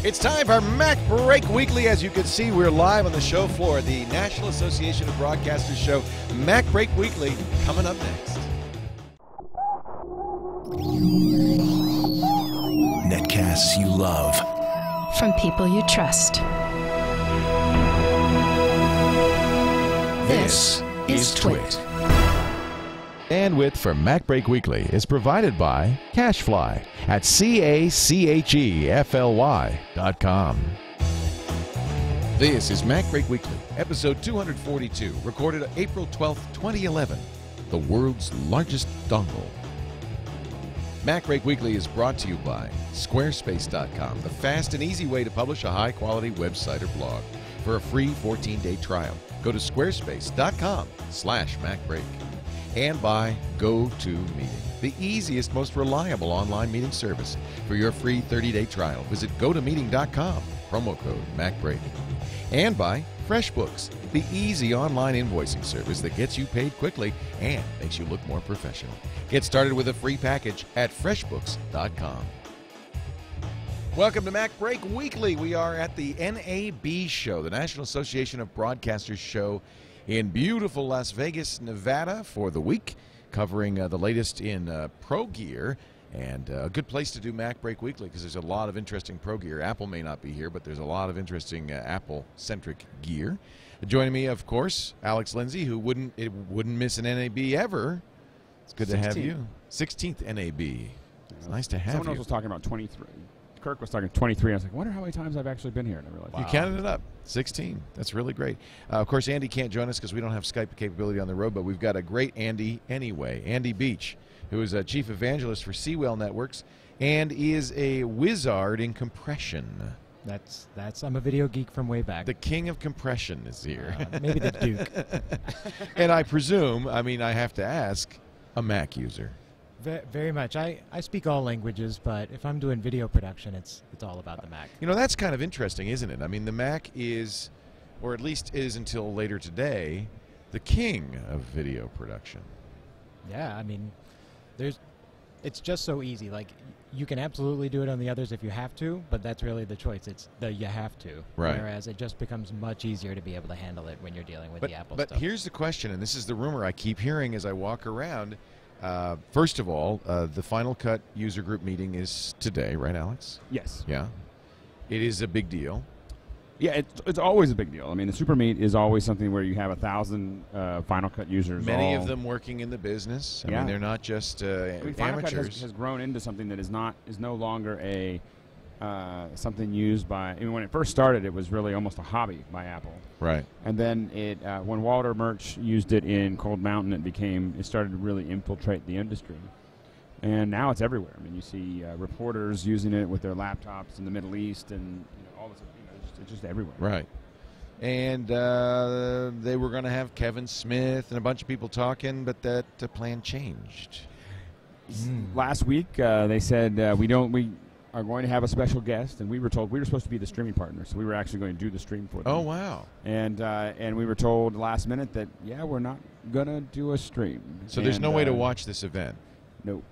It's time for MacBreak Weekly. As you can see, we're live on the show floor. The National Association of Broadcasters show, MacBreak Weekly, coming up next. Netcasts you love. From people you trust. This is Twit. Bandwidth for MacBreak Weekly is provided by Cachefly at CACHEFLY.com. This is MacBreak Weekly, episode 242, recorded April 12th, 2011, the world's largest dongle. MacBreak Weekly is brought to you by Squarespace.com, the fast and easy way to publish a high-quality website or blog. For a free 14-day trial, go to squarespace.com/MacBreak. And by GoToMeeting, the easiest, most reliable online meeting service. For your free 30-day trial, visit GoToMeeting.com, promo code MacBreak. And by FreshBooks, the easy online invoicing service that gets you paid quickly and makes you look more professional. Get started with a free package at FreshBooks.com. Welcome to MacBreak Weekly. We are at the NAB Show, the National Association of Broadcasters show, in beautiful Las Vegas, Nevada for the week, covering the latest in pro gear, and a good place to do MacBreak Weekly because there's a lot of interesting pro gear. Apple may not be here, but there's a lot of interesting Apple-centric gear. Joining me, of course, Alex Lindsay, who wouldn't miss an NAB ever. It's good to have you. 16th NAB. It's nice to have Someone you. else was talking about 23. Kirk was talking 23. I was like, I wonder how many times I've actually been here. And I realized, You counted it up. 16. That's really great. Of course, Andy can't join us because we don't have Skype capability on the road, but we've got a great Andy anyway. Andy Beach, who is a chief evangelist for SeaWell Networks and is a wizard in compression. That's I'm a video geek from way back. The king of compression is here. Maybe the Duke. And I presume, I have to ask, a Mac user. Very much. I speak all languages, but if I'm doing video production, it's all about the Mac. You know, that's kind of interesting, isn't it? I mean, the Mac is, or at least is until later today, the king of video production. Yeah, I mean, it's just so easy. Like, you can absolutely do it on the others if you have to, but that's really the choice. It's the you have to. Right. Whereas it just becomes much easier to be able to handle it when you're dealing with the Apple But stuff. here's the question, and this is the rumor I keep hearing as I walk around. First of all, the Final Cut user group meeting is today, right, Alex? yes. Yeah. It is a big deal. Yeah, it's always a big deal. I mean, the Super Meet is always something where you have 1,000 Final Cut users. Many of them working in the business. I mean, they're not just Final Cut amateurs. has grown into something that is no longer a something used by. I mean, when it first started, it was really almost a hobby by Apple. Right. And then when Walter Murch used it in Cold Mountain, it started to really infiltrate the industry. And now it's everywhere. I mean, you see reporters using it with their laptops in the Middle East, and all this. It's just everywhere. Right. And they were going to have Kevin Smith and a bunch of people talking, but that plan changed. Last week, they said we are going to have a special guest, and we were told we were supposed to be the streaming partner, so we were actually going to do the stream for them. Oh, wow. And we were told last minute that, we're not going to do a stream. So there's no way to watch this event. No,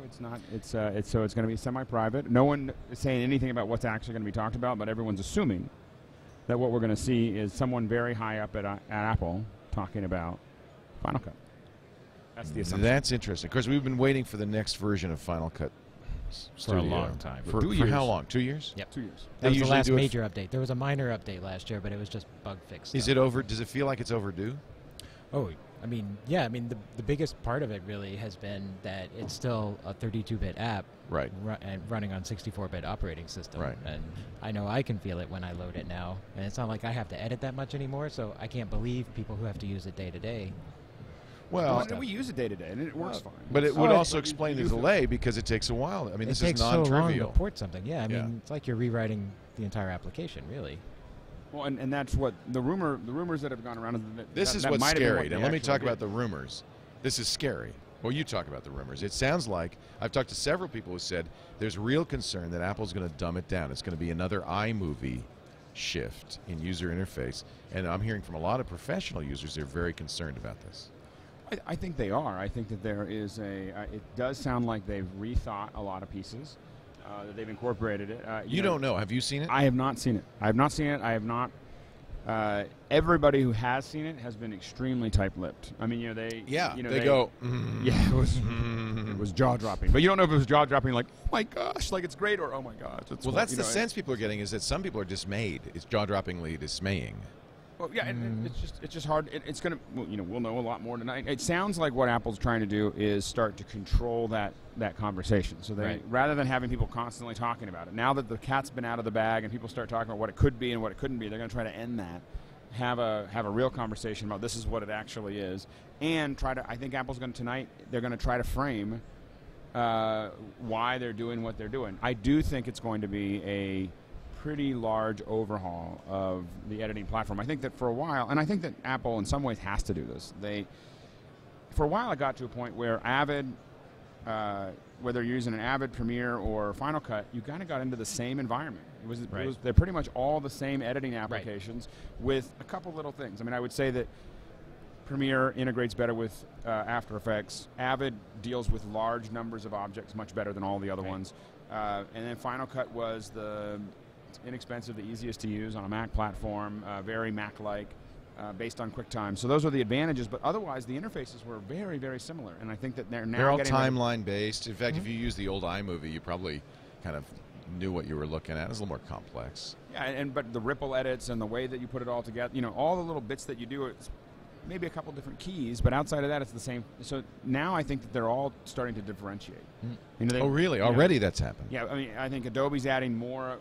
it's not. It's going to be semi-private. No one is saying anything about what's actually going to be talked about, but everyone's assuming that what we're going to see is someone very high up at Apple talking about Final Cut. That's the assumption. That's interesting. Of course, we've been waiting for the next version of Final Cut for a long time. For 2 years. For how long? 2 years? Yep. 2 years. That was the last major update. There was a minor update last year, but it was just bug fix. Is it over? Does it feel like it's overdue? Oh, I mean, yeah. I mean, the biggest part of it really has been that it's still a 32-bit app, right, and running on 64-bit operating system. Right. And I know I can feel it when I load it now, and it's not like I have to edit that much anymore. So I can't believe people who have to use it day to day. Well, we use it day to day, and it works fine. But it would also explain the delay because it takes a while. I mean, this is non-trivial. It takes so long to port something. Yeah, I mean, it's like you're rewriting the entire application, really. Well, and that's what the rumors that have gone around. This is what's scary. Now, let me talk about the rumors. This is scary. Well, you talk about the rumors. It sounds like, I've talked to several people who said there's real concern that Apple's going to dumb it down. It's going to be another iMovie shift in user interface. And I'm hearing from a lot of professional users they're very concerned about this. I think they are. I think that there is it does sound like they've rethought a lot of pieces. that they've incorporated it. You don't know. Have you seen it? I have not seen it. I have not seen it. I have not. Everybody who has seen it has been extremely tight-lipped. I mean, they go. Yeah, it was jaw-dropping. But you don't know if it was jaw-dropping like, oh my gosh, like it's great, or oh my gosh. Well, that's the sense people are getting, is that some people are dismayed. It's jaw-droppingly dismaying. Well, yeah, and it's just hard. It's gonna, we'll know a lot more tonight. It sounds like what Apple's trying to do is start to control that conversation. So they, rather than having people constantly talking about it, now that the cat's been out of the bag and people start talking about what it could be and what it couldn't be, they're going to try to end that, have a real conversation about this is what it actually is, and try to. I think Apple's going to tonight. They're going to try to frame why they're doing what they're doing. I do think it's going to be a pretty large overhaul of the editing platform. I think that for a while, and I think that Apple in some ways has to do this. For a while, it got to a point where Avid, whether you're using an Avid, Premiere, or Final Cut, you kind of got into the same environment. They're pretty much all the same editing applications with a couple little things. I mean, I would say that Premiere integrates better with After Effects. Avid deals with large numbers of objects much better than all the other ones. And then Final Cut was it's inexpensive, the easiest to use on a Mac platform, very Mac-like, based on QuickTime. So those are the advantages, but otherwise the interfaces were very, very similar. And I think that they're all timeline-based. In fact, if you use the old iMovie, you probably kind of knew what you were looking at. It was a little more complex. Yeah, but the ripple edits and the way that you put it all together, all the little bits that you do, it's maybe a couple different keys, but outside of that, it's the same. So now I think that they're all starting to differentiate. Oh, really? Already that's happened? Yeah, I mean, I think Adobe's adding more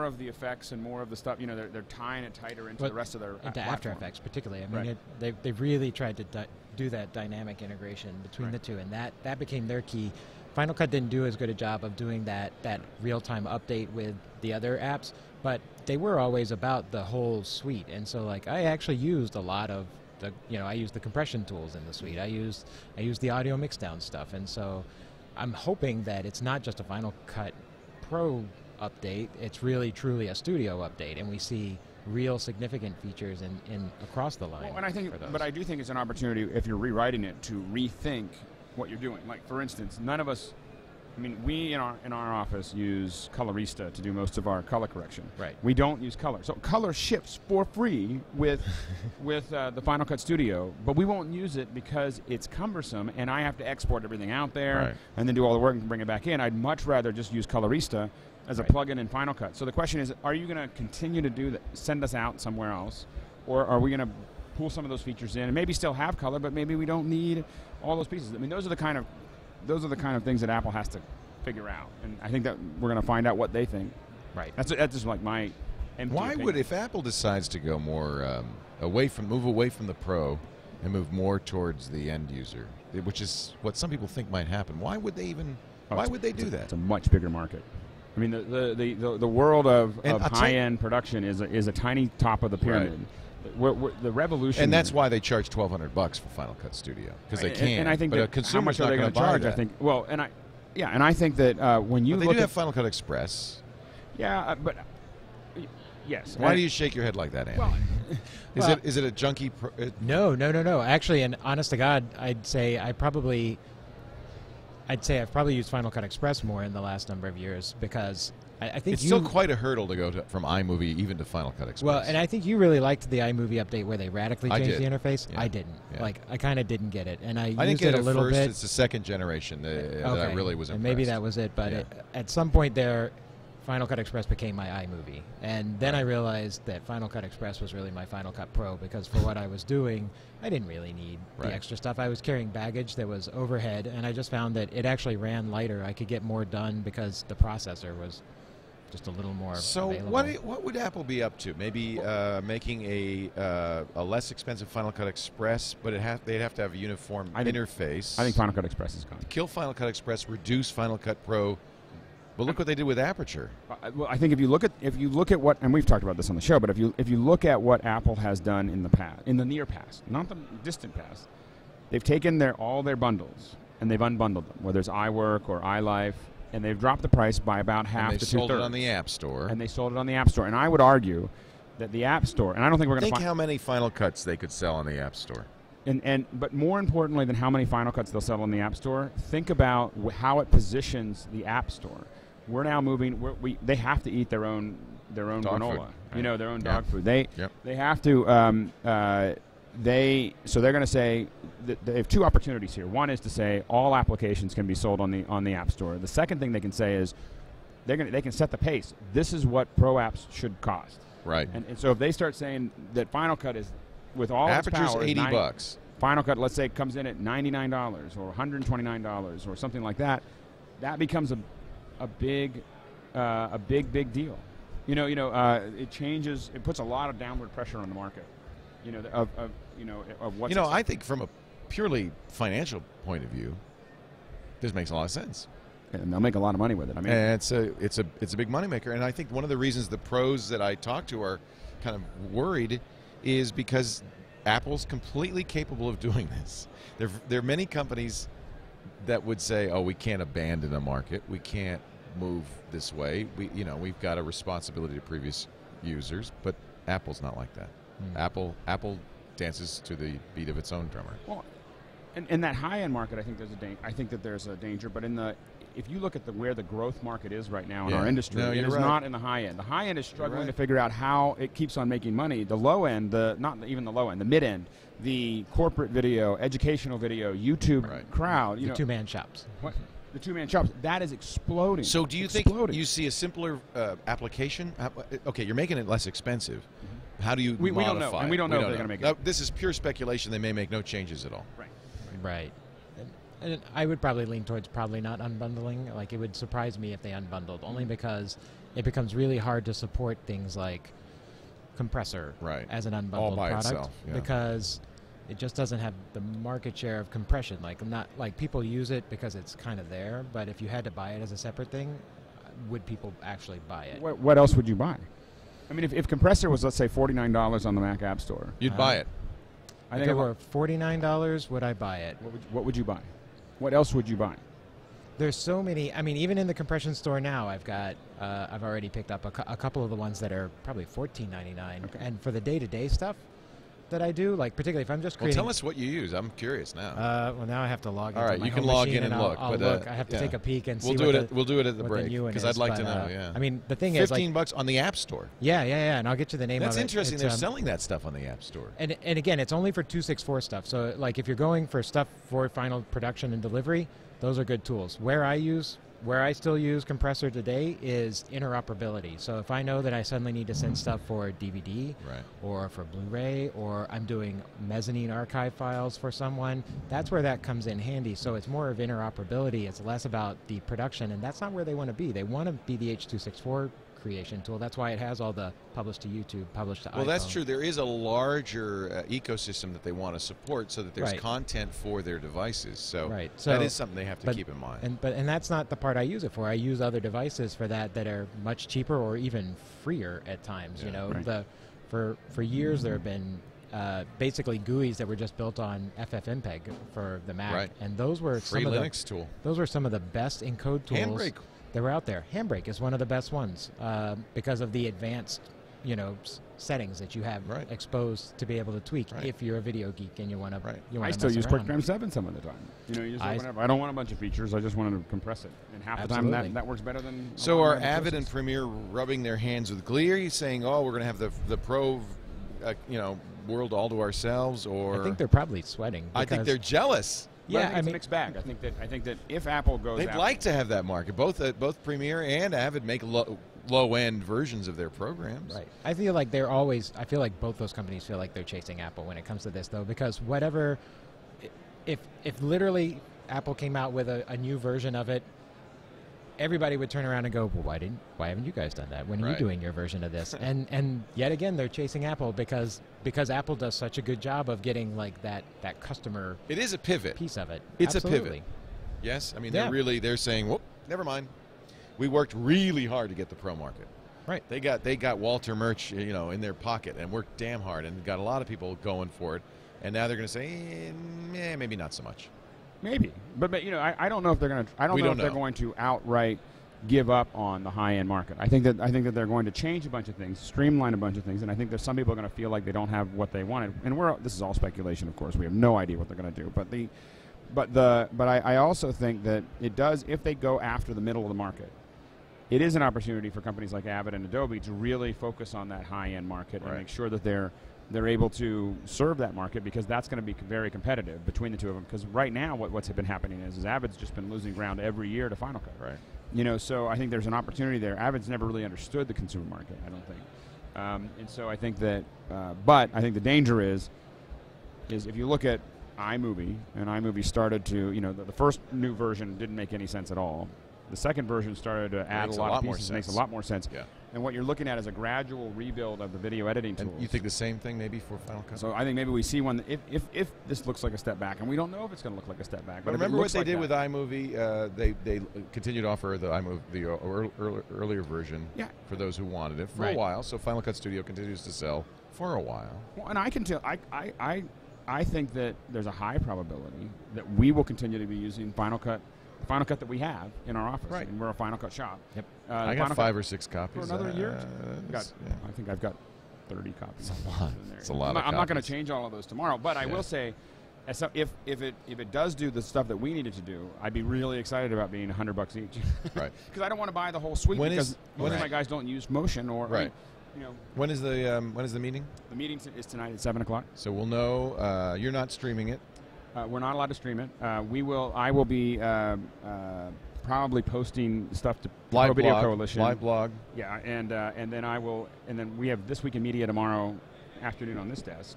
of the effects and more of the stuff. They're tying it tighter into the rest of their into After Effects, particularly. I mean, they've really tried to do that dynamic integration between the two, and that became their key. Final Cut didn't do as good a job of doing that real-time update with the other apps, but they were always about the whole suite. And so, I actually used a lot of I used the compression tools in the suite. I used the audio mixdown stuff, and so I'm hoping that it's not just a Final Cut Pro update. It's really truly a studio update, and we see real significant features in across the line. Well, and I do think it's an opportunity, if you're rewriting it, to rethink what you're doing. Like, for instance, none of us, we in our office use Colorista to do most of our color correction. Right. We don't use color. So color ships for free with the Final Cut Studio, but we won't use it because it's cumbersome and I have to export everything out there and then do all the work and bring it back in. I'd much rather just use Colorista as a plugin in Final Cut. So the question is, are you going to continue to do that, send us out somewhere else, or are we going to pull some of those features in and maybe still have color, but maybe we don't need all those pieces? I mean, those are the kind of things that Apple has to figure out, and I think that we're going to find out what they think. Right. That's just like my empty opinion. If Apple decides to go more move away from the Pro and move more towards the end user, which is what some people think might happen, why would they do that? It's a much bigger market. I mean, the world of high-end production is a tiny top of the pyramid. Right. The revolution, and that's why they charge $1,200 for Final Cut Studio, because they can. And I think but that a consumer's how much are they going to charge? that. I think. Well, and I think that when you but look they do at have Final Cut Express. Yeah, but yes. Why do you shake your head like that, Andy? Well, is it a junky? No. Actually, and honest to God, I'd say I've probably used Final Cut Express more in the last number of years, because I think it's still quite a hurdle to go from iMovie even to Final Cut Express. Well, and I think you really liked the iMovie update where they radically changed the interface. Yeah. I didn't. Yeah. I kind of didn't get it, and I didn't used get it a little first. bit. It's the second generation that I really was impressed. And maybe that was it, but at some point there, Final Cut Express became my iMovie, and then I realized that Final Cut Express was really my Final Cut Pro, because for what I was doing, I didn't really need the extra stuff. I was carrying baggage that was overhead, and I just found that it actually ran lighter. I could get more done because the processor was just a little more available. What would Apple be up to? Maybe making a less expensive Final Cut Express, but they'd have to have a uniform interface. I think Final Cut Express is gone. Kill Final Cut Express, reduce Final Cut Pro. Well, look what they did with Aperture. Well, I think if you look at what, and we've talked about this on the show, but if you look at what Apple has done in the near past, not the distant past, they've taken all their bundles and they've unbundled them, whether it's iWork or iLife, and they've dropped the price by about half to 2/3. They sold it on the App Store. And they sold it on the App Store. And I would argue that the App Store, and I don't think we're going to think how many Final Cuts they could sell on the App Store. But more importantly than how many Final Cuts they'll sell on the App Store, think about how it positions the App Store. we're now moving. They have to eat their own Dog granola. food. You know, their own dog Yep. food. They Yep. they have to. So they're going to say that they have two opportunities here. One is to say all applications can be sold on the App Store. The second thing they can say is they can set the pace. This is what pro apps should cost. Right. And so if they start saying that Final Cut is with all its Aperture's power, $80. Final Cut, let's say, comes in at $99 or $129 or something like that, that becomes a big deal. It changes. It puts a lot of downward pressure on the market. Of what's. I think from a purely financial point of view, this makes a lot of sense. And they'll make a lot of money with it. I mean, And it's a big moneymaker. And I think one of the reasons the pros that I talk to are kind of worried is because Apple's completely capable of doing this. There are many companies that would say, "Oh, we can't abandon a market. We can't move this way. We've got a responsibility to previous users." But Apple's not like that. Apple dances to the beat of its own drummer. Well, in that high-end market, I think there's a danger. But if you look at where the growth market is right now in our industry, No, it you're is right. not in the high end. The high end is struggling right. to figure out how it keeps on making money. The low end, not even the low end, the mid end, the corporate video, educational video, YouTube Right. crowd, The two-man shops. the two-man shops, that is exploding. So do you Exploding. think you see a simpler application? Okay, you're making it less expensive. How do you We don't modify know, and it? we don't know if they're going to make it. Now, this is pure speculation. They may make no changes at all. Right. And I would probably lean towards probably not unbundling. Like, it would surprise me if they unbundled, only because it becomes really hard to support things like compressor as an unbundled All by product itself, yeah. because it just doesn't have the market share of compression. Like people use it because it's kind of there, but if you had to buy it as a separate thing, would people actually buy it? What else would you buy? I mean, if compressor was, let's say, $49 on the Mac App Store, You'd buy it. I If think it were $49, would I buy it? What would you buy? What else would you buy? There's so many. I mean, even in the compression store now, I've already picked up a couple of the ones that are probably $14.99. Okay. And for the day-to-day stuff that I do, like particularly if I'm just Well, creating. tell us what you use. I'm curious now. Well, now I have to log in. All right, my you can home log machine in and I'll- look, I'll but, look. I have to yeah. take a peek and We'll see do what it. We'll do it at the what break new one because is, I'd like to but, know. Yeah. I mean, the thing is, like, $15 on the App Store. yeah, and I'll get you the name That's of it. interesting. It's, They're selling that stuff on the App Store. And again, it's only for 264 stuff. So, like, if you're going for stuff for final production and delivery, those are good tools. Where I still use compressor today is interoperability. So if I know that I suddenly need to send stuff for DVD or for Blu-ray, or I'm doing mezzanine archive files for someone, that's where that comes in handy. So it's more of interoperability. It's less about the production, and that's not where they want to be. They want to be the H.264 creation tool. That's why it has all the publish to YouTube, publish to iPhone. Well, that's true. There is a larger ecosystem that they want to support so that there's content for their devices. So, that is something they have to keep in mind. And that's not the part I use it for. I use other devices for that are much cheaper or even freer at times. For years there have been basically GUIs that were just built on FFmpeg for the Mac, and those were free Linux tool. Those were some of the best encode tools. Handbrake. That were out there. Handbrake is one of the best ones because of the advanced, settings that you have exposed to be able to tweak if you're a video geek and you want to. I still use QuickTime 7 some of the time. You just whenever I don't want a bunch of features, I just want to compress it, and half the time that works better than. So are Avid and Premiere rubbing their hands with glee? Are you saying, "Oh, we're going to have the pro, world all to ourselves"? Or I think they're probably sweating. I think they're jealous. Yeah, it's a mixed bag. I think that if Apple goes, they'd like to have that market. Both Premiere and Avid make low end versions of their programs. Right. I feel like they're always. I feel like both those companies feel like they're chasing Apple when it comes to this, though, because whatever, if literally Apple came out with a new version of it, everybody would turn around and go, well, why haven't you guys done that? When are you doing your version of this? and yet again, they're chasing Apple because Apple does such a good job of getting like that customer. It is a pivot piece of it. It's Absolutely. a pivot. Yes, I mean they're saying, whoop, never mind. We worked really hard to get the pro market. Right. They got Walter merch, in their pocket and worked damn hard and got a lot of people going for it. And now they're going to say, maybe not so much. Maybe, but I don't know if they're going to. I don't know if they're going to outright give up on the high-end market. I think that they're going to change a bunch of things, streamline a bunch of things, and I think there's some people are going to feel like they don't have what they wanted. And this is all speculation, of course. We have no idea what they're going to do. But I also think that it does, if they go after the middle of the market, it is an opportunity for companies like Avid and Adobe to really focus on that high-end market and make sure that they're able to serve that market, because that's going to be very competitive between the two of them. Because right now, what's been happening is Avid's just been losing ground every year to Final Cut. Right. You know, so I think there's an opportunity there. Avid's never really understood the consumer market, I don't think. And so I think that, but I think the danger is if you look at iMovie, and iMovie started to, you know, the first new version didn't make any sense at all. The second version started to add a lot of pieces. Makes a lot more sense. Yeah. And what you're looking at is a gradual rebuild of the video editing tools. And you think the same thing maybe for Final Cut? So I think maybe we see one, if this looks like a step back, and we don't know if it's going to look like a step back. But remember what they did with iMovie? They continued to offer the iMovie, the earlier version for those who wanted it for a while. So Final Cut Studio continues to sell for a while. Well, and I can tell, I think that there's a high probability that we will continue to be using Final Cut that we have in our office. Right. And we're a Final Cut shop. Yep. I got 5 or 6 copies. For another year? I think I've got 30 copies. It's a lot. It's a lot I'm not going to change all of those tomorrow, but I will say, if it does do the stuff that we needed to do, I'd be really excited about being $100 each. Right. Because I don't want to buy the whole suite, because most of my guys don't use Motion or you know. When is the meeting? The meeting is tonight at 7 o'clock. So we'll know. You're not streaming it. We're not allowed to stream it. I will be probably posting stuff to Live Pro Video blog, Coalition. Live blog. Yeah, and then we have This Week in Media tomorrow afternoon on this desk.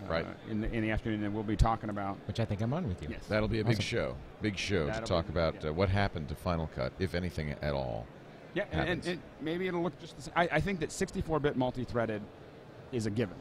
Right. In the afternoon, and we'll be talking about. Which I think I'm on with you. Yes. That'll be a big show. Big show to talk about what happened to Final Cut, if anything at all. Yeah, and maybe it'll look just the same. I think that 64-bit multi-threaded is a given.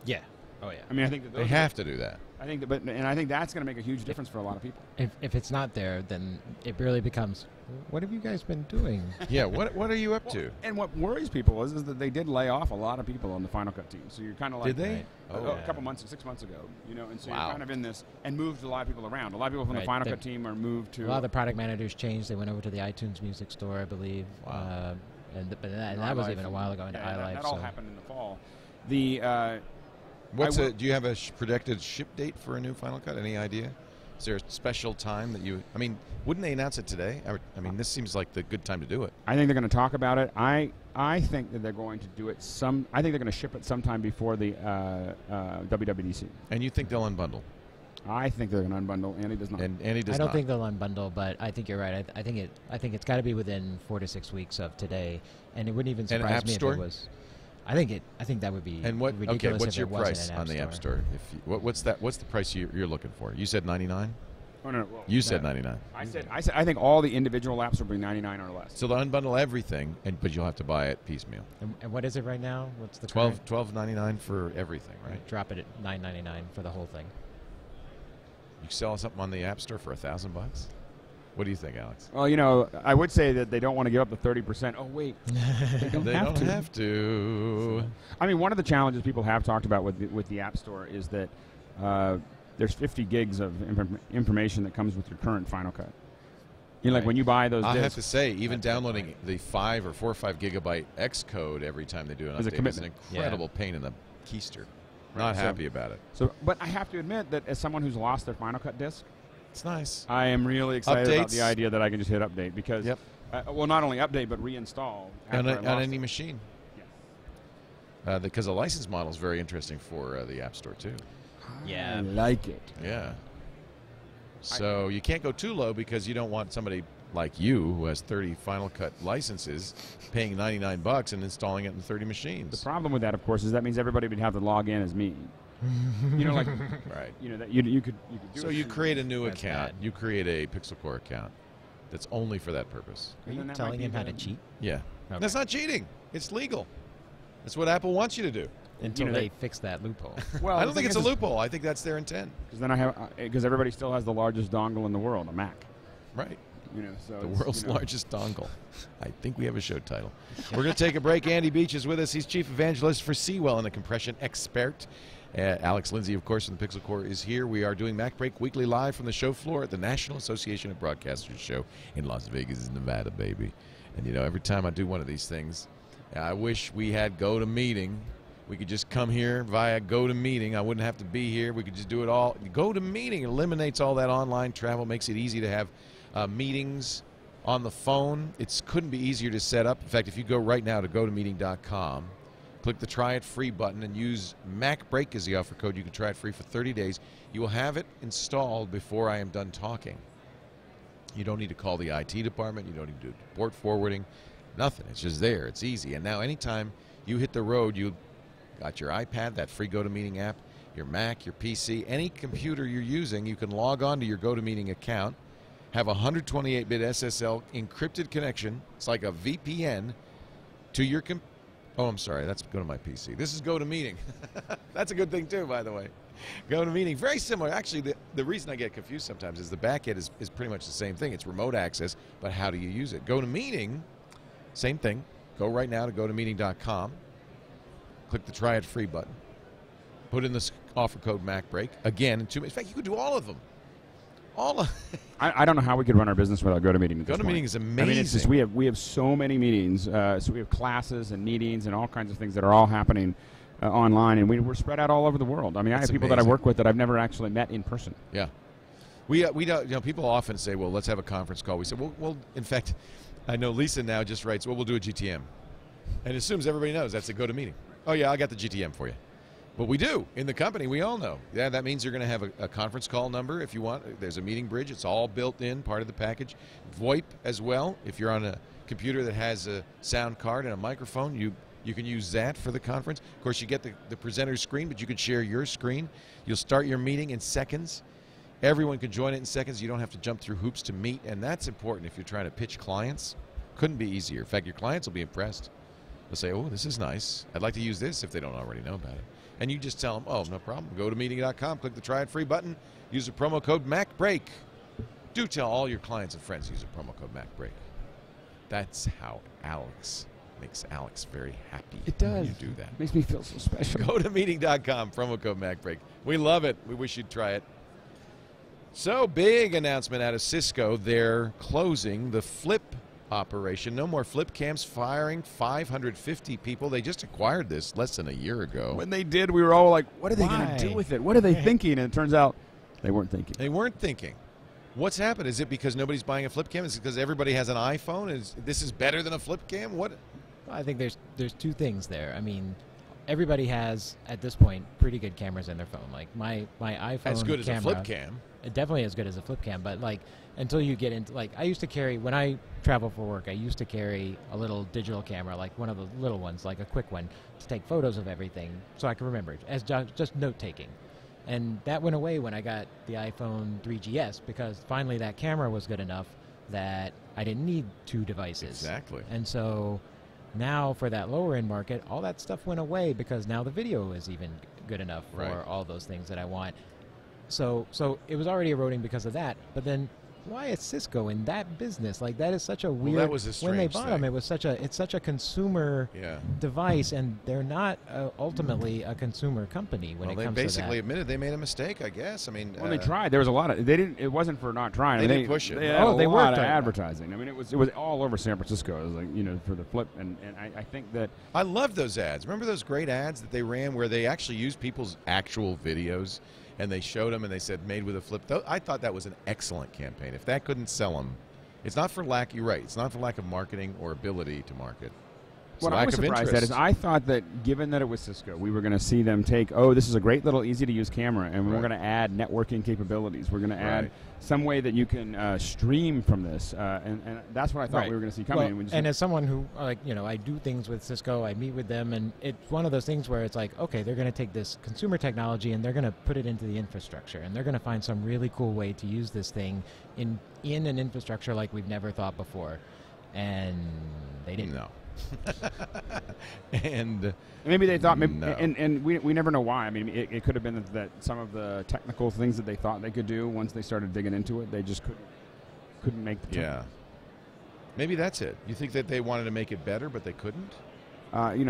Yeah. Oh yeah. I mean, I think that they have to do that. I think that, and I think that's going to make a huge difference for a lot of people. If it's not there, then it really becomes, what have you guys been doing? Yeah. What are you up to? And what worries people is that they did lay off a lot of people on the Final Cut team. So you're kind of like, did they? A couple months, 6 months ago, you know, and so you're kind of in this, and moved a lot of people around. A lot of people from the Final Cut team are moved to. A lot of the product managers changed. They went over to the iTunes Music Store, I believe. Wow. And that was even a while ago into iLife. That all happened in the fall. Do you have a projected ship date for a new Final Cut? Any idea? Is there a special time that you? I mean, wouldn't they announce it today? I mean, this seems like the good time to do it. I think they're going to talk about it. I think that they're going to do it I think they're going to ship it sometime before the WWDC. And you think they'll unbundle? I think they're going to unbundle. Andy does not. And Andy does not. I don't not. think they'll unbundle, but I think you're right. I think it's got to be within 4 to 6 weeks of today, and it wouldn't even surprise me if it was. I think that would be ridiculous. Okay, what's if your it wasn't price an on the App Store? What's the price you're looking for? You said 99. Oh no. Well, you said 99. I said I think all the individual apps will be 99 or less. So they'll unbundle everything, but you'll have to buy it piecemeal. And what is it right now? What's the $12.99 for everything, right? Drop it at $9.99 for the whole thing. You sell something on the App Store for $1,000? What do you think, Alex? Well, you know, I would say that they don't want to give up the 30%. Oh, wait. They don't have to. I mean, one of the challenges people have talked about with the App Store is that there's 50 gigs of information that comes with your current Final Cut. You know, like when you buy those discs. I have to say, even downloading the 4 or 5 gigabyte Xcode every time they do an update is an incredible pain in the keister. Not happy about it. So, but I have to admit that as someone who's lost their Final Cut disc, it's nice. I am really excited about the idea that I can just hit update because, well, not only update but reinstall on any machine. Yes. Because the license model is very interesting for the App Store too. Yeah, I like it. Yeah. So you can't go too low because you don't want somebody like you who has 30 Final Cut licenses paying $99 and installing it in 30 machines. The problem with that, of course, is that means everybody would have to log in as me. You know, like right. You know that you could do. So you create a new account. You create a Pixel Core account that's only for that purpose. Are you telling him how to cheat? Yeah. Okay. That's not cheating. It's legal. That's what Apple wants you to do. Until they fix that loophole. Well, I don't think it's a loophole. I think that's their intent. Because then because everybody still has the largest dongle in the world, a Mac. Right. You know, so the world's largest dongle. I think we have a show title. We're going to take a break. Andy Beach is with us. He's chief evangelist for SeaWell and a compression expert. Alex Lindsay, of course, from the Pixel Core is here. We are doing MacBreak Weekly live from the show floor at the National Association of Broadcasters show in Las Vegas, Nevada, baby. And, you know, every time I do one of these things, I wish we had GoToMeeting. We could just come here via GoToMeeting. I wouldn't have to be here. We could just do it all. GoToMeeting eliminates all that online travel, makes it easy to have meetings On the phone, it couldn't be easier to set up. In fact, if you go right now to GoToMeeting.com, click the Try It Free button and use MacBreak as the offer code. You can try it free for 30 days. You will have it installed before I am done talking. You don't need to call the IT department. You don't need to do port forwarding. Nothing. It's just there. It's easy. And now anytime you hit the road, you got your iPad, that free GoToMeeting app, your Mac, your PC, any computer you're using, you can log on to your GoToMeeting account, have a 128-bit SSL encrypted connection. It's like a VPN to your Oh, I'm sorry. That's go to my PC. This is GoToMeeting. That's a good thing, too, by the way. GoToMeeting, very similar. Actually, the reason I get confused sometimes is the back end is pretty much the same thing. It's remote access, but how do you use it? GoToMeeting, same thing. Go right now to GoToMeeting.com. Click the Try It Free button. Put in this offer code MacBreak. Again, in 2 minutes. In fact, you could do all of them. I don't know how we could run our business without GoToMeeting. GoToMeeting is amazing. I mean, it's just we have so many meetings. So we have classes and meetings and all kinds of things that are all happening online, and we're spread out all over the world. I mean, I have people that I work with that I've never actually met in person. Yeah, we don't. You know, people often say, "Well, let's have a conference call." We say, "Well, in fact, I know Lisa now just writes, well, we'll do a GTM," and assumes everybody knows that's a GoToMeeting. Oh yeah, I got the GTM for you. But we do. In the company, we all know. Yeah, that means you're going to have a conference call number if you want. There's a meeting bridge. It's all built in, part of the package. VoIP as well. If you're on a computer that has a sound card and a microphone, you can use that for the conference. Of course, you get the presenter's screen, but you can share your screen. You'll start your meeting in seconds. Everyone can join it in seconds. You don't have to jump through hoops to meet, and that's important if you're trying to pitch clients. Couldn't be easier. In fact, your clients will be impressed. They'll say, oh, this is nice. I'd like to use this if they don't already know about it. And you just tell them, oh, no problem. Go to GoToMeeting.com, click the Try It Free button, use the promo code MacBreak. Do tell all your clients and friends to use the promo code MacBreak. That's how Alex makes Alex very happy. It does. You do that. It makes me feel so special. GoToMeeting.com, promo code MacBreak. We love it. We wish you'd try it. So, big announcement out of Cisco. They're closing the Flip operation. No more flip cams, firing 550 people. They just acquired this less than a year ago. When they did, we were all like, what are they going to do with it? What are they thinking? And it turns out they weren't thinking. They weren't thinking. What's happened? Is it because nobody's buying a flip cam? Is it because everybody has an iPhone? This is better than a flip cam? What? Well, I think there's two things there. I mean, everybody has, at this point, pretty good cameras in their phone. Like my iPhone as good camera, as a flip cam. Definitely as good as a flip cam, but like until you get into, like, I used to carry, when I travel for work, I used to carry a little digital camera, like one of the little ones, like a quick one, to take photos of everything so I can remember it, as just note-taking. And that went away when I got the iPhone 3GS, because finally that camera was good enough that I didn't need two devices. Exactly. And so now for that lower-end market, all that stuff went away because now the video is even good enough for all those things that I want. So it was already eroding because of that. But then why is Cisco in that business? Like, that is such a weird. Well, that was a strange when they bought thing. them, it's such a consumer device, and they're not ultimately a consumer company when it comes to that. They basically admitted they made a mistake, I guess. I mean, well, they tried. There was a lot of. They didn't. It wasn't for not trying. They didn't push it. They had a lot of advertising. I mean, it was all over San Francisco. It was like, for the flip, and I think that I love those ads. Remember those great ads that they ran where they actually used people's actual videos? And they showed them, and they said, made with a flip. I thought that was an excellent campaign. If that couldn't sell them, it's not for lack, you're right, it's not for lack of marketing or ability to market. What I was surprised at is I thought that given that it was Cisco, we were going to see them take, this is a great little easy-to-use camera, and we're going to add networking capabilities. We're going to add some way that you can stream from this, and that's what I thought we were going to see coming. Well, and as someone who, I do things with Cisco, I meet with them, and it's one of those things where it's like, okay, they're going to take this consumer technology and they're going to put it into the infrastructure, and they're going to find some really cool way to use this thing in an infrastructure like we've never thought before, and they didn't. No. and maybe they thought, and we never know why. I mean, it could have been that some of the technical things that they thought they could do, once they started digging into it, they just couldn't make the jump. Maybe that's it. You think that they wanted to make it better, but they couldn't?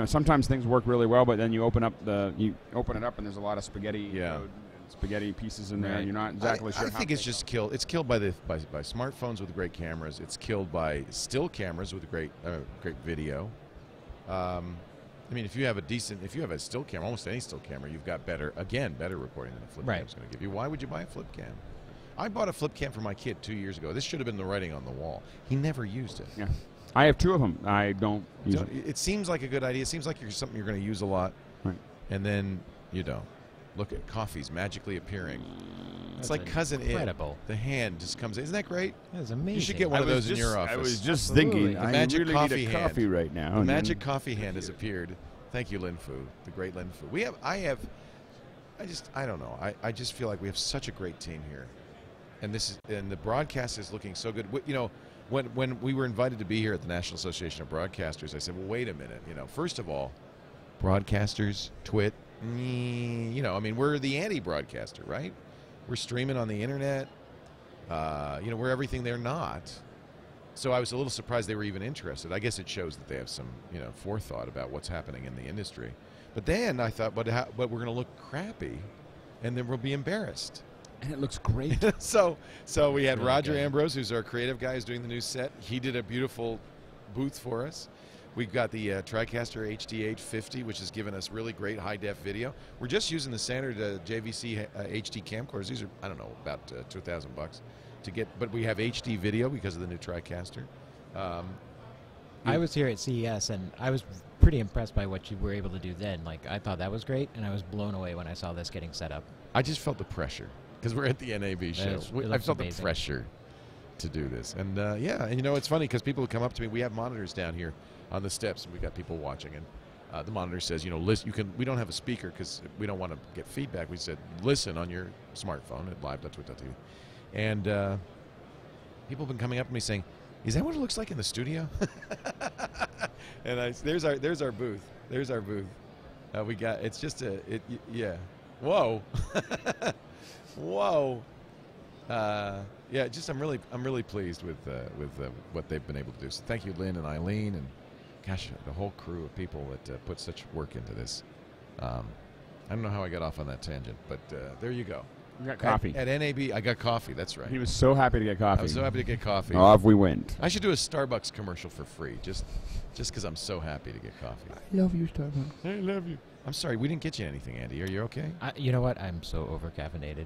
Sometimes things work really well, but then you open it up, and there's a lot of spaghetti code, spaghetti pieces in there, and you're not exactly sure. I think it's just killed. It's killed by smartphones with great cameras. It's killed by still cameras with great video. I mean, if you have a still camera, almost any still camera, you've got better reporting than a flip cam is going to give you. Why would you buy a flip cam? I bought a flip cam for my kid 2 years ago. This should have been the writing on the wall. He never used it. Yeah. I have 2 of them. I don't use it. It seems like a good idea. It seems like something you're going to use a lot. Right. And then you don't. Look at coffees magically appearing. It's That's like Cousin incredible. It. The hand just comes in. Isn't that great? That's amazing. You should get one of those in your office. I was just Absolutely. thinking, The I magic really coffee need a hand. coffee right now. The and magic then- coffee hand has appeared. Thank you, Lin Fu, the great Lin Fu. I don't know. I just feel like we have such a great team here, and the broadcast is looking so good. You know, when we were invited to be here at the National Association of Broadcasters, I said, well, wait a minute. You know, first of all, broadcasters, twit. You know, I mean, we're the anti-broadcaster, right? We're streaming on the internet. You know, we're everything they're not. So I was a little surprised they were even interested. I guess it shows that they have some, you know, forethought about what's happening in the industry. But then I thought, but we're going to look crappy, and then we'll be embarrassed. And it looks great. So we had Really Roger good. Ambrose, who's our creative guy, who's doing the new set. He did a beautiful booth for us. We've got the TriCaster HD 850, which has given us really great high-def video. We're just using the standard JVC HD camcorders. These are, I don't know, about $2,000 to get, but we have HD video because of the new TriCaster. I was here at CES, and I was pretty impressed by what you were able to do then. Like, I thought that was great, and I was blown away when I saw this getting set up. I just felt the pressure because we're at the NAB show. It I looks felt amazing. the pressure to do this, and yeah, and you know it's funny because people would come up to me. We have monitors down here on the steps, and we got people watching, and the monitor says, you know, listen. You can. We don't have a speaker because we don't want to get feedback. We said listen on your smartphone at live.twit.tv, and people have been coming up to me saying, "Is that what it looks like in the studio?" And there's our booth. There's our booth. We got. It's just yeah. Whoa. Whoa. Yeah, just I'm really pleased with what they've been able to do. So thank you, Lynn and Eileen, and gosh, the whole crew of people that put such work into this. I don't know how I got off on that tangent, but there you go. You got coffee. At NAB, I got coffee. That's right. He was so happy to get coffee. I was so happy to get coffee. Off we went. I should do a Starbucks commercial for free, just because I'm so happy to get coffee. I love you, Starbucks. I love you. I'm sorry, we didn't get you anything, Andy. Are you okay? You know what? I'm so over-caffeinated.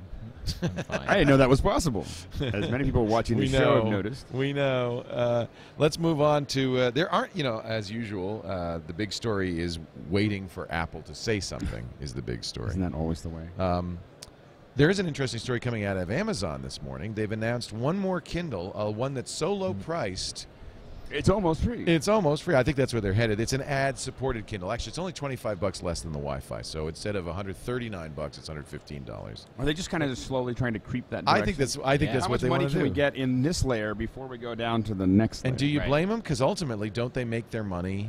I'm fine. I didn't know that was possible. As many people watching the show have noticed. We know. Let's move on to, there aren't, you know, as usual, the big story is waiting for Apple to say something is the big story. Isn't that always the way? There is an interesting story coming out of Amazon this morning. They've announced one more Kindle, one that's so low priced. It's almost free. It's almost free. I think that's where they're headed. It's an ad-supported Kindle. Actually, it's only $25 less than the Wi-Fi. So instead of $139, it's $115. Are they just kind of just slowly trying to creep that direction? I think that's Yeah. what they want to do. How much money can we get in this layer before we go down to the next layer? And do you Right. blame them? Because ultimately, don't they make their money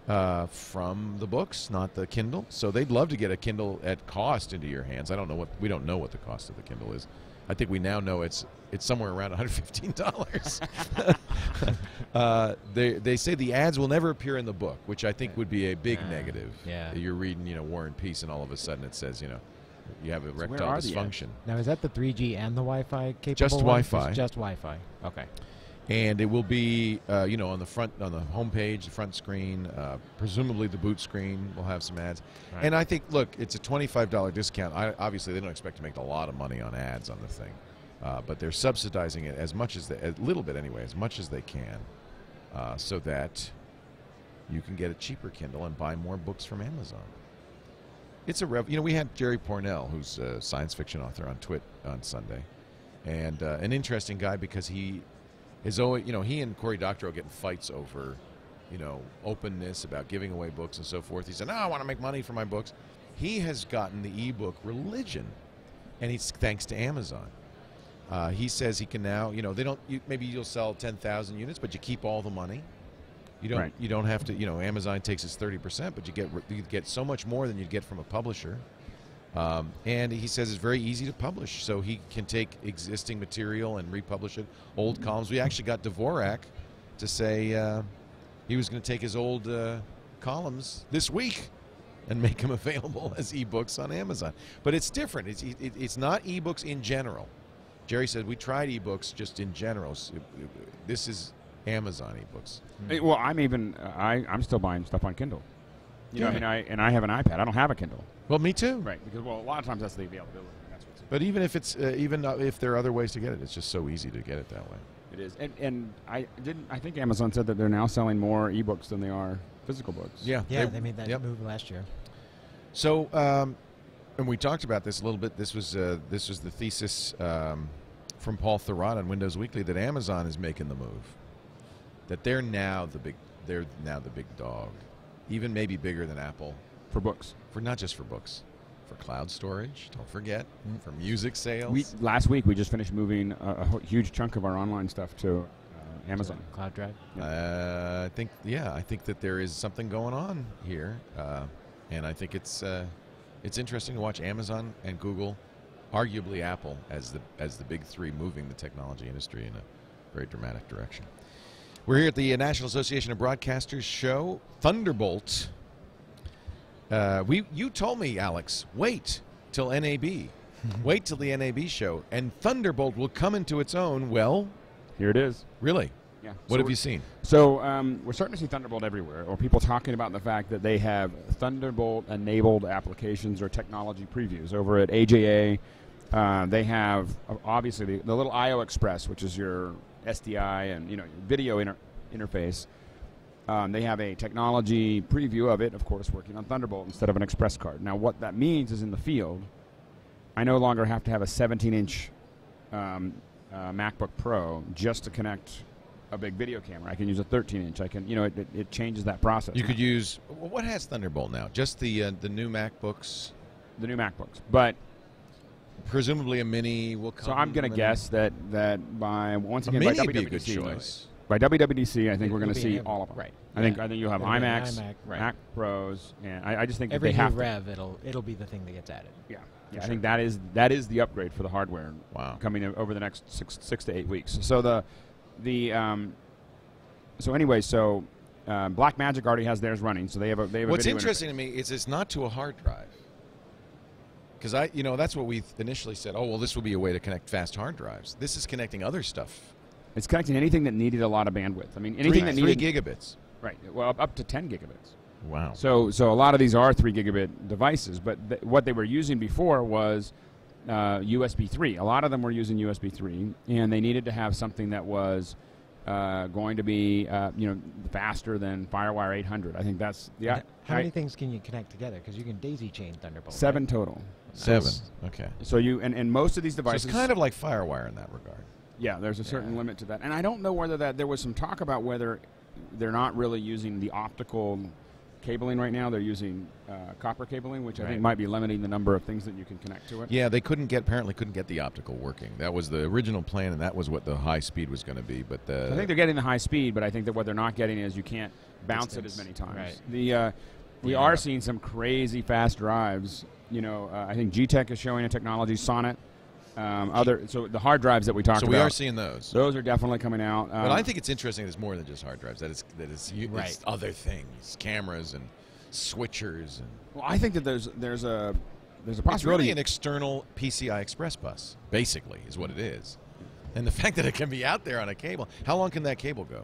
from the books, not the Kindle? So they'd love to get a Kindle at cost into your hands. We don't know what the cost of the Kindle is. I think we now know it's somewhere around $115. They say the ads will never appear in the book, which I think would be a big negative. Yeah. You're reading, you know, War and Peace, and all of a sudden it says, you know, you have erectile where are the dysfunction. Now, is that the 3G and the Wi-Fi capable Just one? Wi-Fi. Just Wi-Fi. Okay. And it will be, you know, on the home page, the front screen, presumably the boot screen will have some ads. Right. And I think, look, it's a $25 discount. Obviously, they don't expect to make a lot of money on ads on the thing, but they're subsidizing it as much as a little bit anyway, as much as they can, so that you can get a cheaper Kindle and buy more books from Amazon. It's you know, we had Jerry Pournelle, who's a science fiction author, on Twit on Sunday, and an interesting guy because he is always, you know, he and Cory Doctorow get in fights over, you know, openness about giving away books and so forth. He said, "No, I want to make money for my books." He has gotten the ebook religion, and it's thanks to Amazon. He says he can now, you know, maybe you'll sell 10,000 units, but you keep all the money. You don't. Right. You don't have to. You know, Amazon takes its 30%, but you get so much more than you'd get from a publisher. And he says it's very easy to publish, so he can take existing material and republish it. Old columns. We actually got Dvorak to say he was going to take his old columns this week and make them available as ebooks on Amazon. But it's different. It's not ebooks in general. Jerry said we tried ebooks just in general. This is Amazon ebooks. Well, I'm still buying stuff on Kindle. You know, Yeah. I mean, I have an iPad. I don't have a Kindle. Well, me too. Right. Because, well, a lot of times that's the availability. But even if it's if there are other ways to get it, it's just so easy to get it that way. It is, and I think Amazon said that they're now selling more ebooks than they are physical books. Yeah, they made that move last year. So, and we talked about this a little bit. This was the thesis from Paul Thurrott on Windows Weekly that Amazon is making the move. That they're now the big dog, even maybe bigger than Apple for books. For not just for books, for cloud storage. Don't forget, for music sales. Last week we just finished moving a huge chunk of our online stuff to Amazon Cloud Drive. Yeah. I think that there is something going on here, and I think it's interesting to watch Amazon and Google, arguably Apple, as the big three moving the technology industry in a very dramatic direction. We're here at the National Association of Broadcasters show, Thunderbolt. You told me, Alex, wait till NAB. Wait till the NAB show, and Thunderbolt will come into its own. Well, here it is. Really? Yeah. What have you seen? So we're starting to see Thunderbolt everywhere, or people talking about the fact that they have Thunderbolt-enabled applications or technology previews. Over at AJA, they have obviously the little I/O Express, which is your SDI and your video interface. They have a technology preview of it, of course, working on Thunderbolt instead of an Express card. Now, what that means is in the field, I no longer have to have a 17-inch MacBook Pro just to connect a big video camera. I can use a 13-inch. I can, it changes that process. You could use what has Thunderbolt now? Just the new MacBooks. The new MacBooks, but presumably a Mini will come. So I'm going to guess that by once again by WWDC, be a good choice. By WWDC, I think we're going to see all of them. Right. I think you'll have iMacs, Mac Pros, and I just think every that they have new rev, it'll be the thing that gets added. Yeah. I think that is the upgrade for the hardware. Wow. Coming over the next six to 8 weeks. So Blackmagic already has theirs running. So they have a What's video interesting interface. to me is it's not to a hard drive. Because that's what we initially said. Oh well, this will be a way to connect fast hard drives. This is connecting other stuff. It's connecting anything that needed a lot of bandwidth. I mean, anything that needed 3 gigabits. Right. Well, up to 10 gigabits. Wow. So a lot of these are 3 gigabit devices, but what they were using before was USB 3. A lot of them were using USB 3, and they needed to have something that was going to be faster than FireWire 800. I think that's How many things can you connect together? Because you can daisy chain Thunderbolt. 7 right? total. 7. Okay. So you and most of these devices. So it's kind of like FireWire in that regard. Yeah, there's a certain limit to that, and I don't know whether there was some talk about whether they're not really using the optical cabling right now. They're using copper cabling, which I think might be limiting the number of things that you can connect to it. Yeah, they apparently couldn't get the optical working. That was the original plan, and that was what the high speed was going to be. But I think they're getting the high speed, but I think that what they're not getting is you can't bounce it as many times. Right. We are seeing some crazy fast drives. I think G-Tech is showing a technology, Sonnet. So the hard drives that we talked about. So we are seeing those. Those are definitely coming out. But I think it's interesting. It's more than just hard drives. It's other things, cameras and switchers. Well, I think that there's a possibility. It's really an external PCI Express bus, basically, is what it is. And the fact that it can be out there on a cable. How long can that cable go?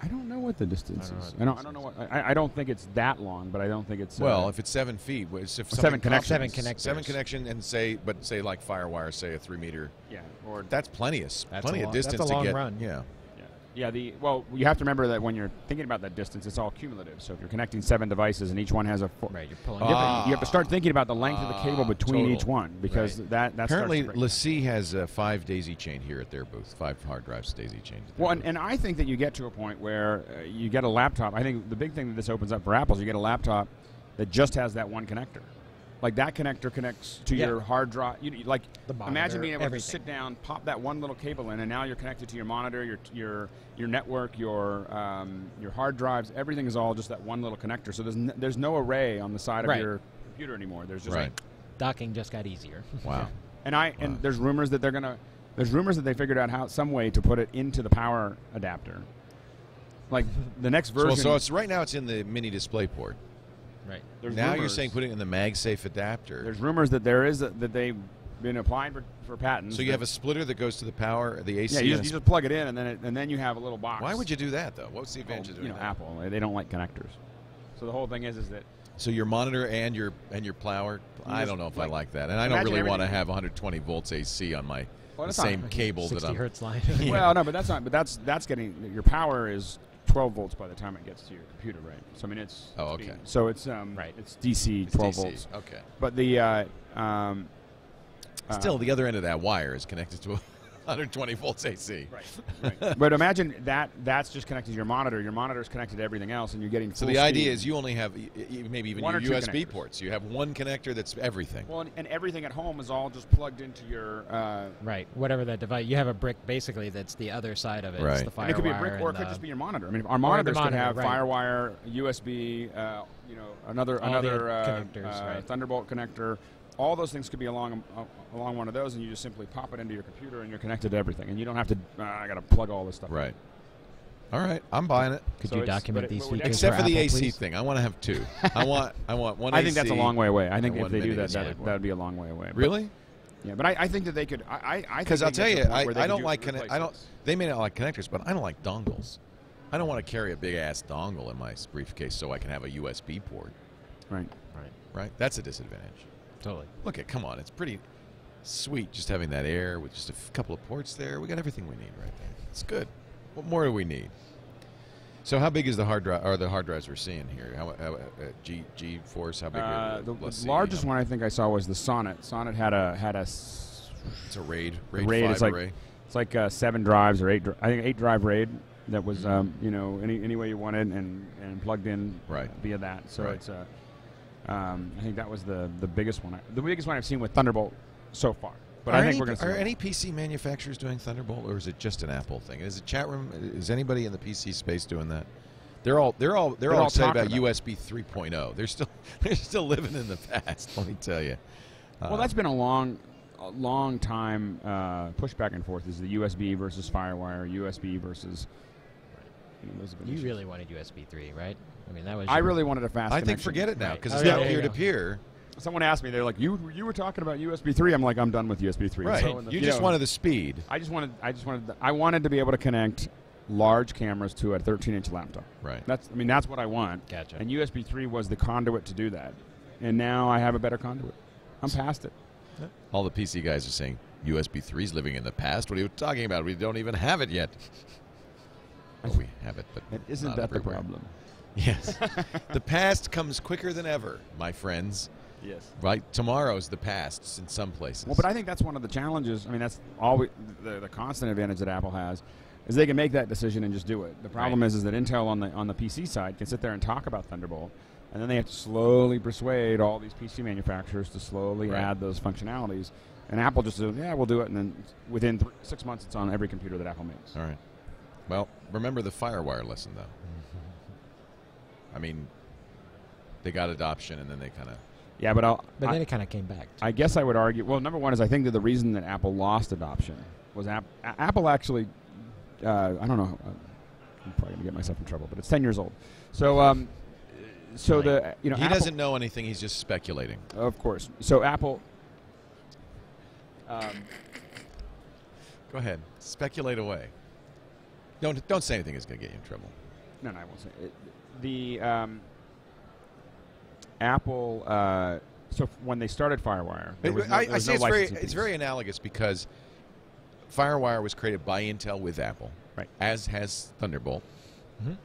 I don't know what the distance is. I don't know what. I don't think it's that long, but I don't think it's. Well, if it's 7 feet, if 7 connections. 7 connectors. 7 connection, and say like FireWire, say a 3 meter. Yeah, or that's plenty of distance that's a long to get. run. Yeah. Yeah. You have to remember that when you're thinking about that distance, it's all cumulative. So if you're connecting 7 devices and each one has a you're pulling different, you have to start thinking about the length of the cable between each one because that apparently LaCie has 5 daisy chain here at their booth. 5 hard drives daisy chained. Well, and I think that you get to a point where you get a laptop. I think the big thing that this opens up for Apple is you get a laptop that just has that one connector. Like that connector connects to your hard drive. Imagine being able to sit down, pop that one little cable in, and now you're connected to your monitor, your network, your hard drives. Everything is all just that one little connector. So there's no array on the side of your computer anymore. There's just docking just got easier. Wow. And there's rumors that they figured out some way to put it into the power adapter. Like the next version. So it's right now it's in the mini display port. Right. Now you're saying put it in the MagSafe adapter. There's rumors that that they've been applying for patents. So you have a splitter that goes to the power, the AC. Yeah, you just plug it in, and then you have a little box. Why would you do that though? What's the advantage of doing that? Apple, they don't like connectors. So the whole thing is that So your monitor and your plower. I don't know if I like that, and I don't imagine really want to everything- have 120 volts AC on my Well, the that's not- same cable that 60 I'm. hertz line. Well, no, but that's not. But that's getting your power is 12 volts by the time it gets to your computer, right? So I mean, it's Oh, okay. So it's Right. It's DC It's 12 DC. volts. Okay. But the Still, the other end of that wire is connected to 120 volts AC. right. But imagine that's just connected to your monitor. Your monitor is connected to everything else, and you're getting. So full the idea speed. is you only have maybe even One your or two USB connectors. ports. You have one connector that's everything. Well, and everything at home is all just plugged into your. Right, whatever that device. You have a brick basically that's the other side of it. Right. It's the And it could be a FireWire brick, or it and could the- just be your monitor. I mean, our Or the monitors could monitor, have right. FireWire, USB, another All the connectors, right. Thunderbolt connector. All those things could be along one of those, and you just simply pop it into your computer, and you're connected to everything, and you don't have to. I got to plug all this stuff. Right. All right, I'm buying it. Could So you it's- document but it- these but it- features Except for the Apple, AC please? thing, I want to have two. I want one. I think that's a AC long way away. I think and if one they do mini that, display that board. would be a long way away. But- Really? yeah, but I think that they could. Because I'll tell you, I don't like connect. I don't. They may not like connectors, but I don't like dongles. I don't want to carry a big ass dongle in my briefcase so I can have a USB port. Right. Right? That's a disadvantage. Totally. Look at, come on, it's pretty sweet just having that air with just a couple of ports there. We got everything we need right there. It's good. What more do we need? So how big is the hard drive? Or the hard drives we're seeing here? How G-Force? How big? The largest one I think I saw was the Sonnet. Sonnet had a It's a RAID. RAID 5 is like array. it's like 7 drives or 8. I think 8 drive RAID that was any way you wanted and plugged in Right. via that. So Right. it's I think that was the biggest one. The biggest one I've seen with Thunderbolt so far. But I think we're going to see Are more. any PC manufacturers doing Thunderbolt, or is it just an Apple thing? Is it chat room? Is anybody in the PC space doing that? They're all all excited talking about about USB 3.0. They're still living in the past. Let me tell you. Well, that's been a long time push back and forth. Is the USB versus FireWire, USB versus. Those have been You issues. really wanted USB 3, right? I mean, that was. I your- really wanted a fast. I think connection. forget it now Right. because Oh, it's yeah, not there you peer to go. peer. Someone asked me, they're like, "You were talking about USB 3." I'm like, "I'm done with USB 3." Right. So, You just wanted the speed. I wanted to be able to connect large cameras to a 13-inch laptop. Right. That's what I want. Gotcha. And USB 3 was the conduit to do that. And now I have a better conduit. I'm past it. All the PC guys are saying USB 3 is living in the past. What are you talking about? We don't even have it yet. Oh, we have it, but Isn't not that the everywhere. problem? Yes. The past comes quicker than ever, my friends. Yes. Right? Tomorrow's the past in some places. Well, but I think that's one of the challenges. I mean, that's the constant advantage that Apple has is they can make that decision and just do it. The problem is that Intel on the PC side can sit there and talk about Thunderbolt, and then they have to slowly persuade all these PC manufacturers to slowly Right. add those functionalities. And Apple just says, "Yeah, we'll do it," and then within 6 months, it's on every computer that Apple makes. All right. Well, remember the FireWire lesson, though. I mean, they got adoption, and then they kind of... Yeah, but But then it kind of came back. I guess I would argue. Well, number one is I think that the reason that Apple lost adoption was Apple actually. I don't know. I'm probably going to get myself in trouble, but it's 10 years old. So, the He Apple, doesn't know anything. He's just speculating. Of course. So Apple. Go ahead. Speculate away. Don't say anything that's going to get you in trouble. No, I won't say it. The Apple. So when they started FireWire, there was no, there I was say no licensing it's fees. very analogous because FireWire was created by Intel with Apple, Right. as has Thunderbolt,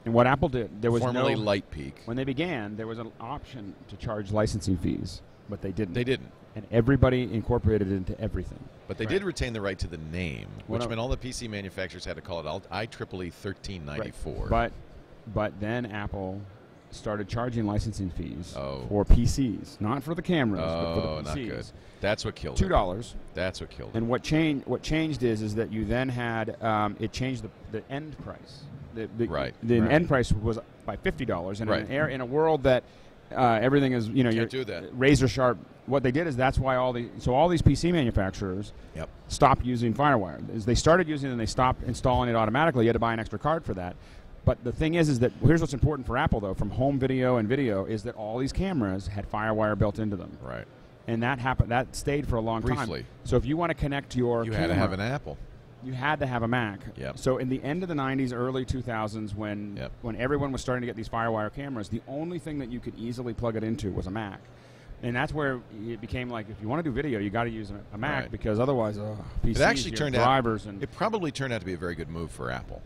And what Apple did, there was formerly no. Lightpeak. When they began, there was an option to charge licensing fees, but they didn't. They didn't. And everybody incorporated it into everything. But they did retain the right to the name, Well, which no. meant all the PC manufacturers had to call it IEEE 1394. But then Apple started charging licensing fees Oh. for PCs, not for the cameras, but for Oh, the not PCs. good. That's what killed it. $2. That's what killed it. And what changed is that you then had it changed the end price. Right. The Right. end price was by $50, and Right. in a world that everything is you're Can't do that. razor sharp. What they did is that's why all these PC manufacturers Yep. stopped using FireWire. As they started using it and they stopped installing it automatically. You had to buy an extra card for that. But the thing is that here's what's important for Apple though, from home video and video, is that all these cameras had FireWire built into them, Right. and that happened. That stayed for a long time. Briefly. So if you want to connect your You camera, had to have an Apple. you had to have a Mac. Yep. So in the end of the 90s, early 2000s, when Yep. when everyone was starting to get these FireWire cameras, the only thing that you could easily plug it into was a Mac. And that's where it became like, if you want to do video, you got to use a Mac, Right. because otherwise, PCs, It actually your turned drivers out. and It probably turned out to be a very good move for Apple.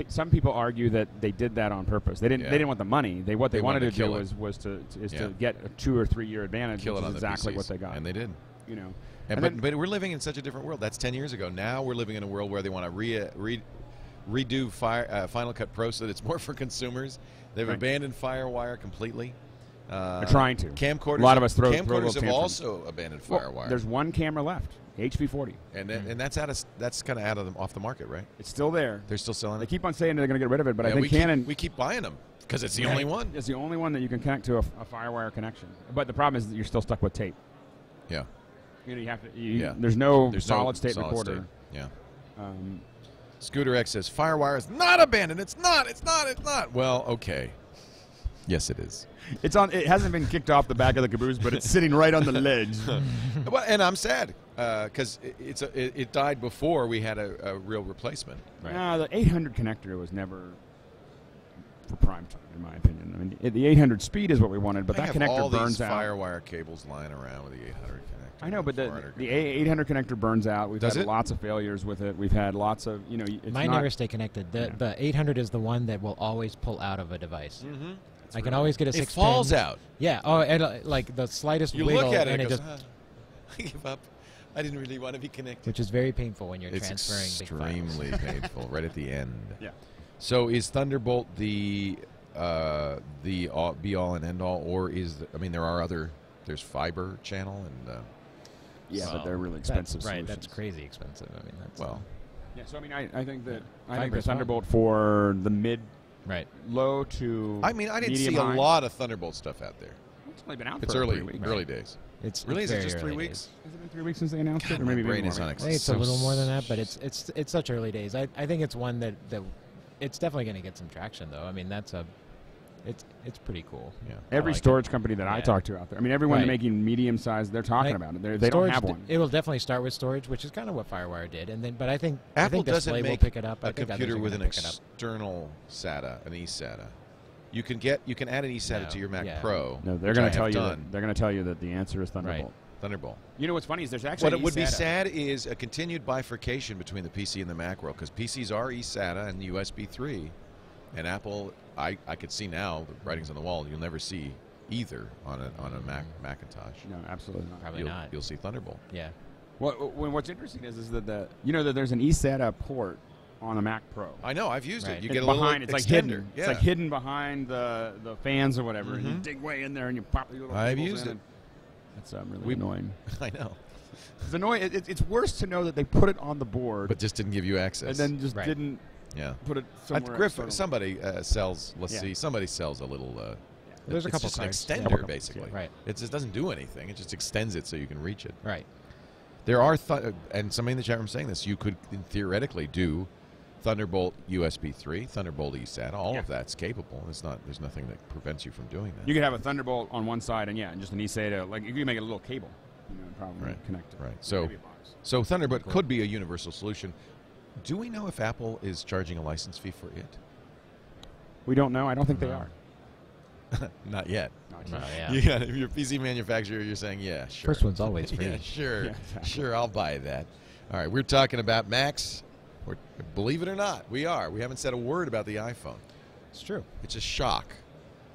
some people argue that they did that on purpose. They didn't. Yeah. They didn't want the money. They They wanted to do kill it. was to Yeah. get a 2 or 3 year advantage, Kill which it on is the exactly PCs. what they got. And they did. You know. But we're living in such a different world. That's 10 years ago. Now we're living in a world where they want to redo Final Cut Pro so that it's more for consumers. They've Right. abandoned FireWire completely. They're trying to. Camcorders. A lot of us throw camcorders little have tantrums. also abandoned FireWire. Well, there's one camera left, HV40. and that's kind of off the market, right? It's still there. They're still selling They it. keep on saying they're going to get rid of it, but I Yeah, think Canon. we keep buying them because it's the only one. It's the only one that you can connect to a FireWire connection. But the problem is that you're still stuck with tape. Yeah. You know, you have to. Yeah. There's no There's solid no state solid recorder. state. Yeah. Um, Scooter X says FireWire is not abandoned. It's not. It's not. It's not. Well, okay. Yes, it is. it's on. It hasn't been kicked off the back of the caboose, but it's sitting right on the ledge. Well, and I'm sad because it died before we had a real replacement. Nah, the 800 connector was never for prime time, in my opinion. I mean, the 800 speed is what we wanted, but I that have connector all burns these out. FireWire cables lying around with the 800 connector. I know, but the 400 connector. 800 connector burns out. We've Does had it? lots of failures with it. We've had lots of, it's Mine not, never stay connected. The 800 is the one that will always pull out of a device. Mm-hmm. I can always get a 6 It falls pin. out. Yeah. Oh, and like the slightest You wiggle, look at it and and it it goes, just, I give up. I didn't really want to be connected. which is very painful when you're It's transferring big files. extremely painful right at the end. Yeah. So is Thunderbolt the be all and end all, or there are other? There's fiber channel and Yeah, but they're really That's- expensive. Right. That's solutions. crazy expensive. I mean, that's well, Yeah, so I mean, I think that Fiber as well. Thunderbolt for the right. low to I didn't medium see a high. lot of Thunderbolt stuff out there. It's only been out It's for early 3 weeks. early days. It's Really, it's is it very just 3 early weeks? Has it been 3 weeks since they announced God, it, or my maybe brain more? is on I think it's so a little more than that, but it's such early days. I think it's one that it's definitely going to get some traction though. I mean, it's pretty cool. Yeah. Every I like storage company that I Yeah. talk to out there, I mean, everyone Right. making medium sized, they're talking Like, about it. They don't Storage have one. It will definitely start with storage, which is kind of what FireWire did, and then but I think Apple Display doesn't will make pick it up. I a think others computer are with an gonna pick it up. external SATA, an eSATA. You can add an eSATA No, to your Mac yeah. Pro. No, they're which going I to tell have you. done. They're going to tell you that the answer is Thunderbolt. Thunderbolt. You know what's funny is there's actually What an it would be eSATA. sad is a continued bifurcation between the PC and the Mac world, because PCs are eSATA and USB 3, and Apple, I could see now the writings on the wall. You'll never see either on a Macintosh. No, absolutely not. Probably not. You'll see Thunderbolt. Yeah. What's interesting is that that there's an eSATA port on a Mac Pro. I know. I've used Right. it. You It's get a behind. little It's extender. like hidden. Yeah. It's like hidden behind the fans or whatever, and you Mhm. dig way in there and you pop your little. I've cables used in it. and That's really annoying. I know. It's annoying. It's worse to know that they put it on the board, But just didn't give you access. and then just Right. didn't yeah. put it somewhere. Griff, external. somebody sells. Let's Yeah. see. Somebody sells a little. There's a it's couple just an cards. Yeah. extender, basically. Right. It just doesn't do anything. It just extends it so you can reach it. Right. There are, and somebody in the chat room saying this, you could theoretically do Thunderbolt USB 3, Thunderbolt eSATA. All of that's capable. There's nothing that prevents you from doing that. You could have a Thunderbolt on one side, and just an eSATA. Like you could make a little cable, and probably Right. connect it. Right. So, Maybe a box. so Thunderbolt Cool. could be a universal solution. Do we know if Apple is charging a license fee for it? We don't know. I don't think they No. are. Not yet. Oh, yeah. You got, if you're a PC manufacturer, you're saying, yeah, sure. First one's always free. Yeah, sure. Yeah, exactly. Sure, I'll buy that. All right, we're talking about Macs. Believe it or not, we are. We haven't said a word about the iPhone. It's true. It's a shock.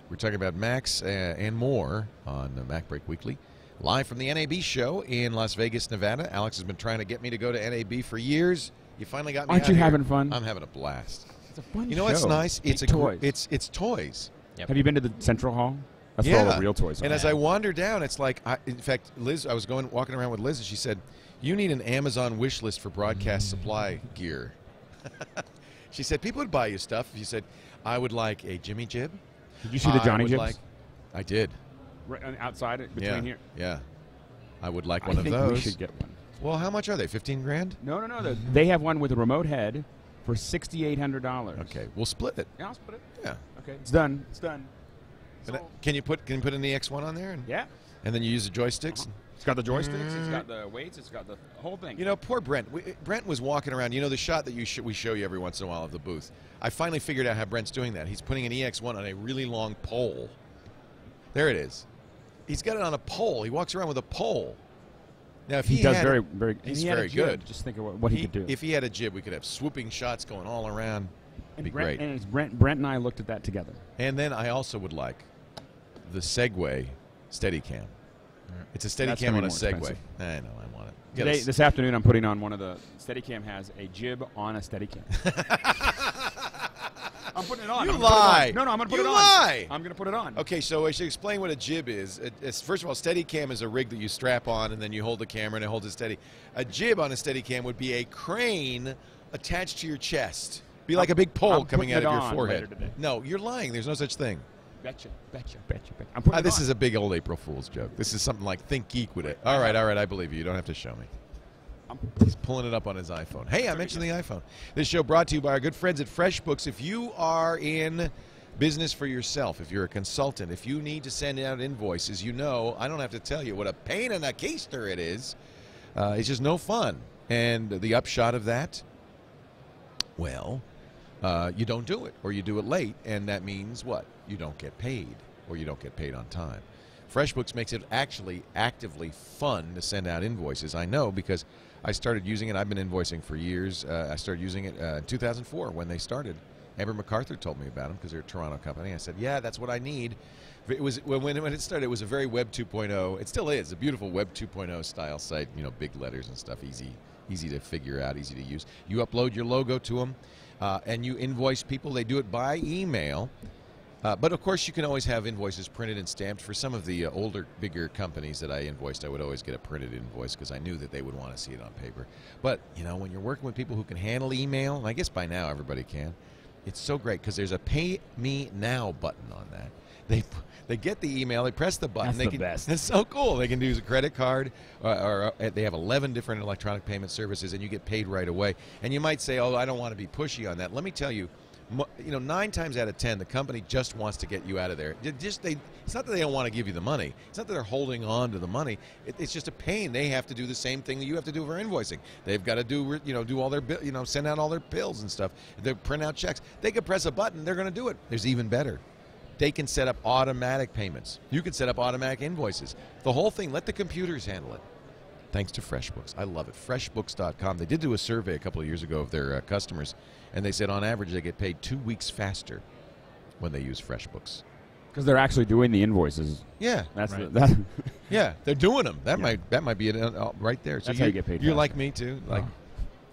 We're talking about Macs and more on MacBreak Weekly. Live from the NAB Show in Las Vegas, Nevada. Alex has been trying to get me to go to NAB for years. You finally got me Aren't out you here. having fun? I'm having a blast. It's a fun You know what's show. nice? Big It's toys. It's toys. Yep. Have you been to the Central Hall? That's where all the real toys are. And as I wander down, it's like, in fact, Liz, I was walking around with Liz, and she said, "You need an Amazon wish list for broadcast supply gear." She said, "People would buy you stuff." She said, "I would like a Jimmy Jib." Did you see the Johnny would Jibs? I did. Right outside it, between Yeah, here. yeah. I would like I one of think those. we should get one. Well, how much are they? 15 grand? No. They have one with a remote head for $6,800. Okay, we'll split it. Yeah, I'll split it. Yeah. Okay, it's done. It's done. And So- can you put an EX1 on there? Yeah. And then you use the joysticks. It's got the joysticks. It's got the weights. It's got the whole thing. You know, poor Brent. Brent was walking around. You know the shot that we show you every once in a while of the booth. I finally figured out how Brent's doing that. He's putting an EX1 on a really long pole. There it is. He's got it on a pole. He walks around with a pole. Now, if he does very, very. He's very good. Just think of what he could do. If he had a jib, we could have swooping shots going all around. It'd be great. And it's Brent and I looked at that together. And then I also would like the Segway Steadicam. It's a Steadicam on a Segway. Expensive. I know, I want it. Today, this afternoon, I'm putting on one of the Steadicam has a jib on a Steadicam. I'm putting it on. You lie. No, I'm going to put it on. You lie. I'm going to put it on. Okay, so I should explain what a jib is. First of all, Steadicam is a rig that you strap on and then you hold the camera and it holds it steady. A jib on a Steadicam would be a crane attached to your chest. Be like a big pole coming out of your forehead. No, you're lying. There's no such thing. Betcha. I'm putting This is a big old April Fool's joke. This is something like Think Geek would it. All right, I believe you. You don't have to show me. He's pulling it up on his iPhone. Hey, I mentioned the iPhone. This show brought to you by our good friends at FreshBooks. If you are in business for yourself, if you're a consultant, if you need to send out invoices, you know, I don't have to tell you what a pain in the keister it is. It's just no fun. And the upshot of that, well, you don't do it, or you do it late, and that means what? You don't get paid, or you don't get paid on time. FreshBooks makes it actually actively fun to send out invoices. I know because I started using it. I've been invoicing for years. I started using it in 2004 when they started. Amber MacArthur told me about them because they're a Toronto company. I said, yeah, that's what I need. It was when it started, it was a very Web 2.0. It still is a beautiful Web 2.0 style site. You know, big letters and stuff, easy to figure out, easy to use. You upload your logo to them, and you invoice people. They do it by email. But, of course, you can always have invoices printed and stamped. For some of the older, bigger companies that I invoiced, I would always get a printed invoice because I knew that they would want to see it on paper. But, you know, when you're working with people who can handle email, and I guess by now everybody can, it's so great because there's a Pay Me Now button on that. They get the email, they press the button. That's the best. It's so cool. They can use a credit card, or they have 11 different electronic payment services, and you get paid right away. And you might say, oh, I don't want to be pushy on that. Let me tell you, 9 times out of 10, the company just wants to get you out of there. It's not that they don't want to give you the money. It's not that they're holding on to the money. It's just a pain. They have to do the same thing that you have to do for invoicing. They've got to do all their send out all their bills and stuff. They print out checks. They could press a button. They're going to do it. There's even better. They can set up automatic payments. You can set up automatic invoices. The whole thing. Let the computers handle it. Thanks to FreshBooks. I love it. FreshBooks.com. They did do a survey a couple of years ago of their customers, and they said on average they get paid 2 weeks faster when they use FreshBooks. Because they're actually doing the invoices. Yeah. That's right. Yeah, they're doing them. That might be it right there. So that's how you get paid You're faster. like me, too? Like,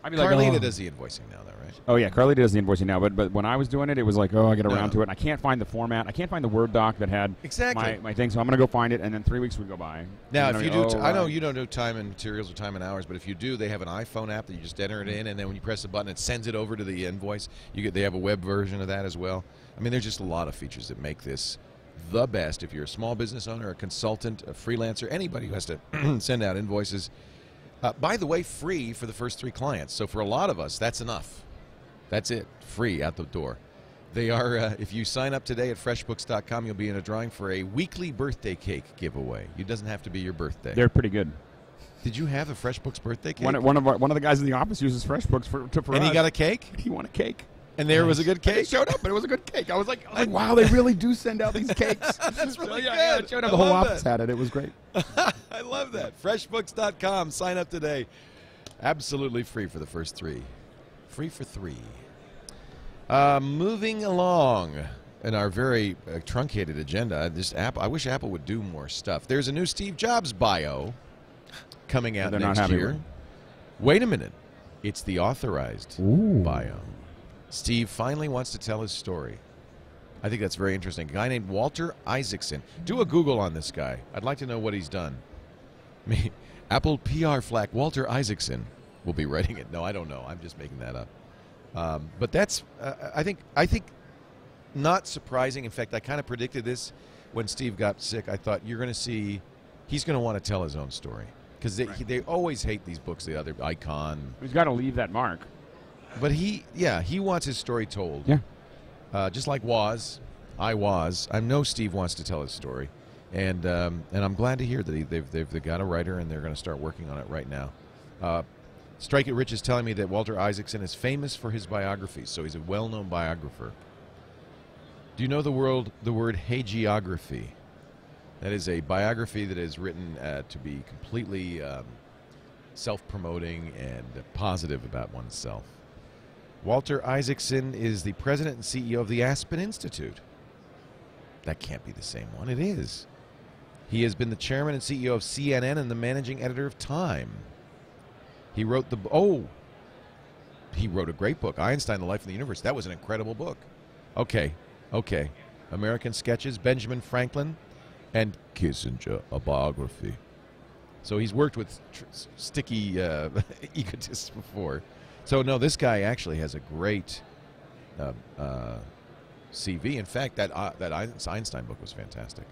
Carlita does the invoicing now, though, right? Oh, yeah, Carlita does the invoicing now. But when I was doing it, it was like, I get around to it. And I can't find the format. I can't find the Word doc that had my thing. So I'm going to go find it, and then 3 weeks would go by. Now, if you do, I know you don't do time and materials or time and hours, but if you do, they have an iPhone app that you just enter it in, and then when you press the button, it sends it over to the invoice. They have a web version of that as well. I mean, there's just a lot of features that make this the best. If you're a small business owner, a consultant, a freelancer, anybody who has to send out invoices. By the way, free for the first 3 clients. So for a lot of us, that's enough. That's it. Free out the door. They are, if you sign up today at FreshBooks.com, you'll be in a drawing for a weekly birthday cake giveaway. It doesn't have to be your birthday. They're pretty good. Did you have a FreshBooks birthday cake? One of the guys in the office uses FreshBooks for and us. He got a cake? He won a cake. And there was a good cake? It showed up, and it was a good cake. I was like, wow, they really do send out these cakes. That's really good. Yeah, it showed up. The whole office had it. It was great. I love that. FreshBooks.com. Sign up today. Absolutely free for the first 3. Free for 3. Moving along in our very truncated agenda, I wish Apple would do more stuff. There's a new Steve Jobs bio coming out next year. Wait a minute. It's the authorized bio. Steve finally wants to tell his story. I think that's very interesting. A guy named Walter Isaacson. Do a Google on this guy. I'd like to know what he's done. Apple PR flack Walter Isaacson will be writing it. No, I don't know. I'm just making that up. But that's, I think, not surprising. In fact, I kind of predicted this when Steve got sick. I thought you're going to see, he's going to want to tell his own story. Because they always hate these books, the other Icon. He's got to leave that mark. But he wants his story told. Yeah. Just like I know Steve wants to tell his story. And I'm glad to hear that they've got a writer and they're going to start working on it right now. Strike It Rich is telling me that Walter Isaacson is famous for his biographies, so he's a well-known biographer. Do you know the word hagiography? That is a biography that is written to be completely self-promoting and positive about oneself. Walter Isaacson is the president and CEO of the Aspen Institute. That can't be the same one. It is. He has been the chairman and CEO of CNN and the managing editor of Time. He wrote he wrote a great book, Einstein, The Life of the Universe. That was an incredible book. Okay. American Sketches, Benjamin Franklin, and Kissinger, a biography. So he's worked with sticky egotists before. So no, this guy actually has a great CV. In fact, that Einstein book was fantastic.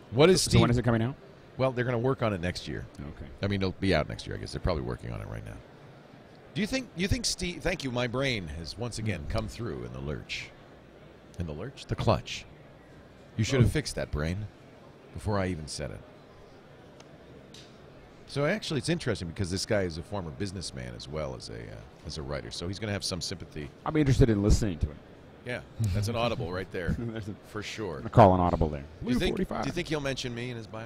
What is Steve? So when is it coming out? Well, they're going to work on it next year. Okay. I mean, it'll be out next year, I guess. They're probably working on it right now. Do you think Steve? Thank you. My brain has once again come through in the lurch. In the lurch? The clutch. You should have fixed that, brain, before I even said it. So actually, it's interesting because this guy is a former businessman as well as a writer. So he's going to have some sympathy. I'll be interested in listening to it. Yeah, that's an audible right there, for sure. I'm call an audible there. Do you think he'll mention me in his bio?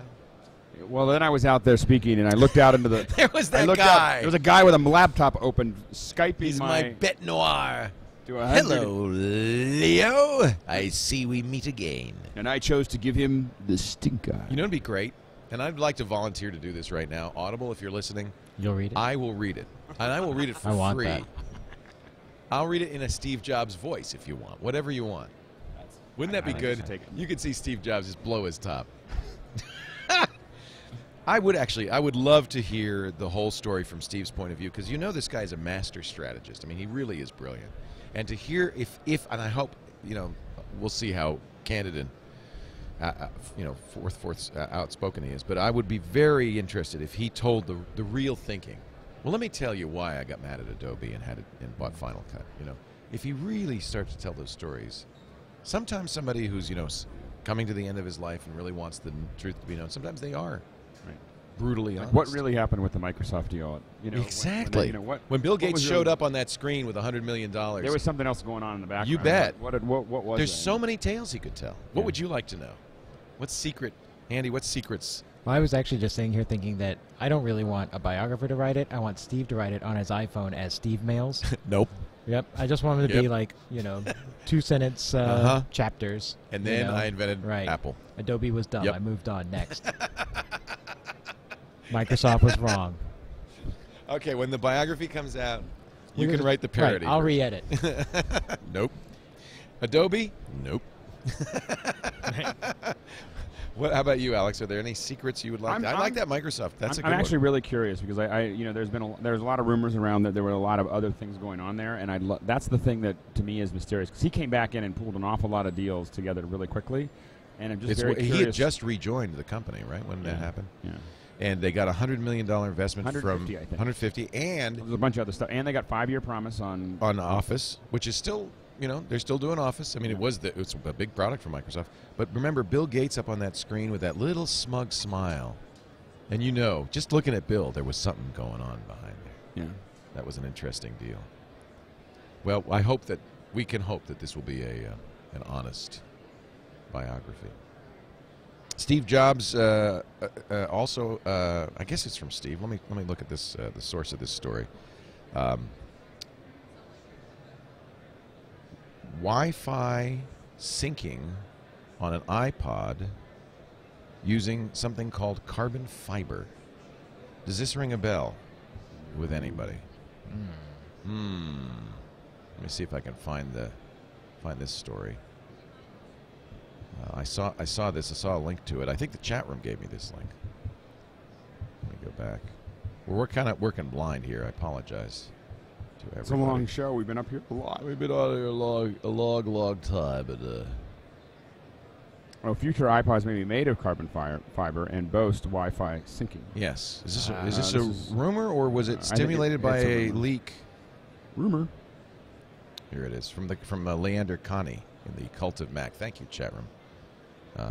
Well, then I was out there speaking, and I looked out into the. There was that guy. There was a guy with a laptop open, Skyping He's my bête noire. To Hello, Leo. I see we meet again. And I chose to give him the stink eye. You know, it'd be great, and I'd like to volunteer to do this right now. Audible, if you're listening. You'll read it? I will read it, and I will read it for I want free. that. I'll read it in a Steve Jobs voice if you want, whatever you want. Wouldn't that be good? You could see Steve Jobs just blow his top. I would love to hear the whole story from Steve's point of view, because you know this guy is a master strategist. I mean, he really is brilliant. And to hear if and I hope, we'll see how candid and outspoken he is. But I would be very interested if he told the real thinking. Well, let me tell you why I got mad at Adobe and bought Final Cut. If he really starts to tell those stories, sometimes somebody who's coming to the end of his life and really wants the truth to be known, sometimes they are brutally honest. What really happened with the Microsoft deal? Exactly. When Bill Gates showed up on that screen with $100 million, there was something else going on in the background. You bet. What was? There's so many tales he could tell. What would you like to know? What's secret, Andy? What secrets? Well, I was actually just sitting here thinking that I don't really want a biographer to write it. I want Steve to write it on his iPhone as Steve Mails. Nope. Yep. I just want him to be like, 2-sentence chapters. And then I invented Apple. Adobe was dumb. I moved on. Next. Microsoft was wrong. Okay, when the biography comes out, you can write the parody. Right, I'll re-edit. Nope. Adobe? Nope. How about you, Alex? Are there any secrets you would like? I like that Microsoft. That's a good one. I'm actually really curious because there's a lot of rumors around that there were a lot of other things going on there, and that's the thing that to me is mysterious because he came back in and pulled an awful lot of deals together really quickly, and I'm just very curious. He had just rejoined the company, right, when that happened? Yeah. And they got $100 million investment from 150, and there's a bunch of other stuff, and they got 5-year promise on Office, which is still. They're still doing Office. I mean, it's a big product for Microsoft. But remember, Bill Gates up on that screen with that little smug smile. And just looking at Bill, there was something going on behind there. Yeah. That was an interesting deal. Well, we can hope that this will be an honest biography. Steve Jobs also, I guess it's from Steve. Let me look at this, the source of this story. Wi-Fi syncing on an iPod using something called carbon fiber. Does this ring a bell with anybody? Let me see if I can find this story. I saw this. I saw a link to it. I think the chat room gave me this link. Let me go back. We're kind of working blind here. I apologize. It's a long show. We've been up here a lot. We've been on here a long time. But future iPods may be made of carbon fiber and boast Wi-Fi syncing. Yes. Is this a rumor, or was it stimulated by a leak? Rumor. Here it is from Leander Connie in the Cult of Mac. Thank you, chat room,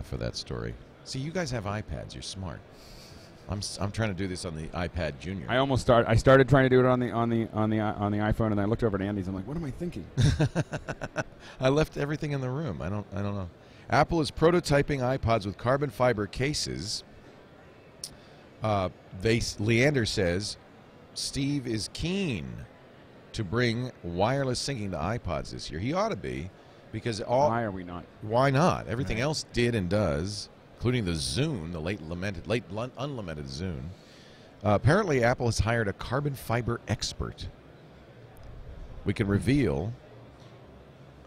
for that story. See, you guys have iPads. You're smart. I'm trying to do this on the iPad Junior. I started trying to do it on the iPhone, and I looked over at Andy's. I'm like, what am I thinking? I left everything in the room. I don't know. Apple is prototyping iPods with carbon fiber cases. Leander says Steve is keen to bring wireless syncing to iPods this year. He ought to be, because why are we not? Why not? Everything else did and does, including the Zune, the late unlimited Zune. Apparently, Apple has hired a carbon fiber expert. We can reveal.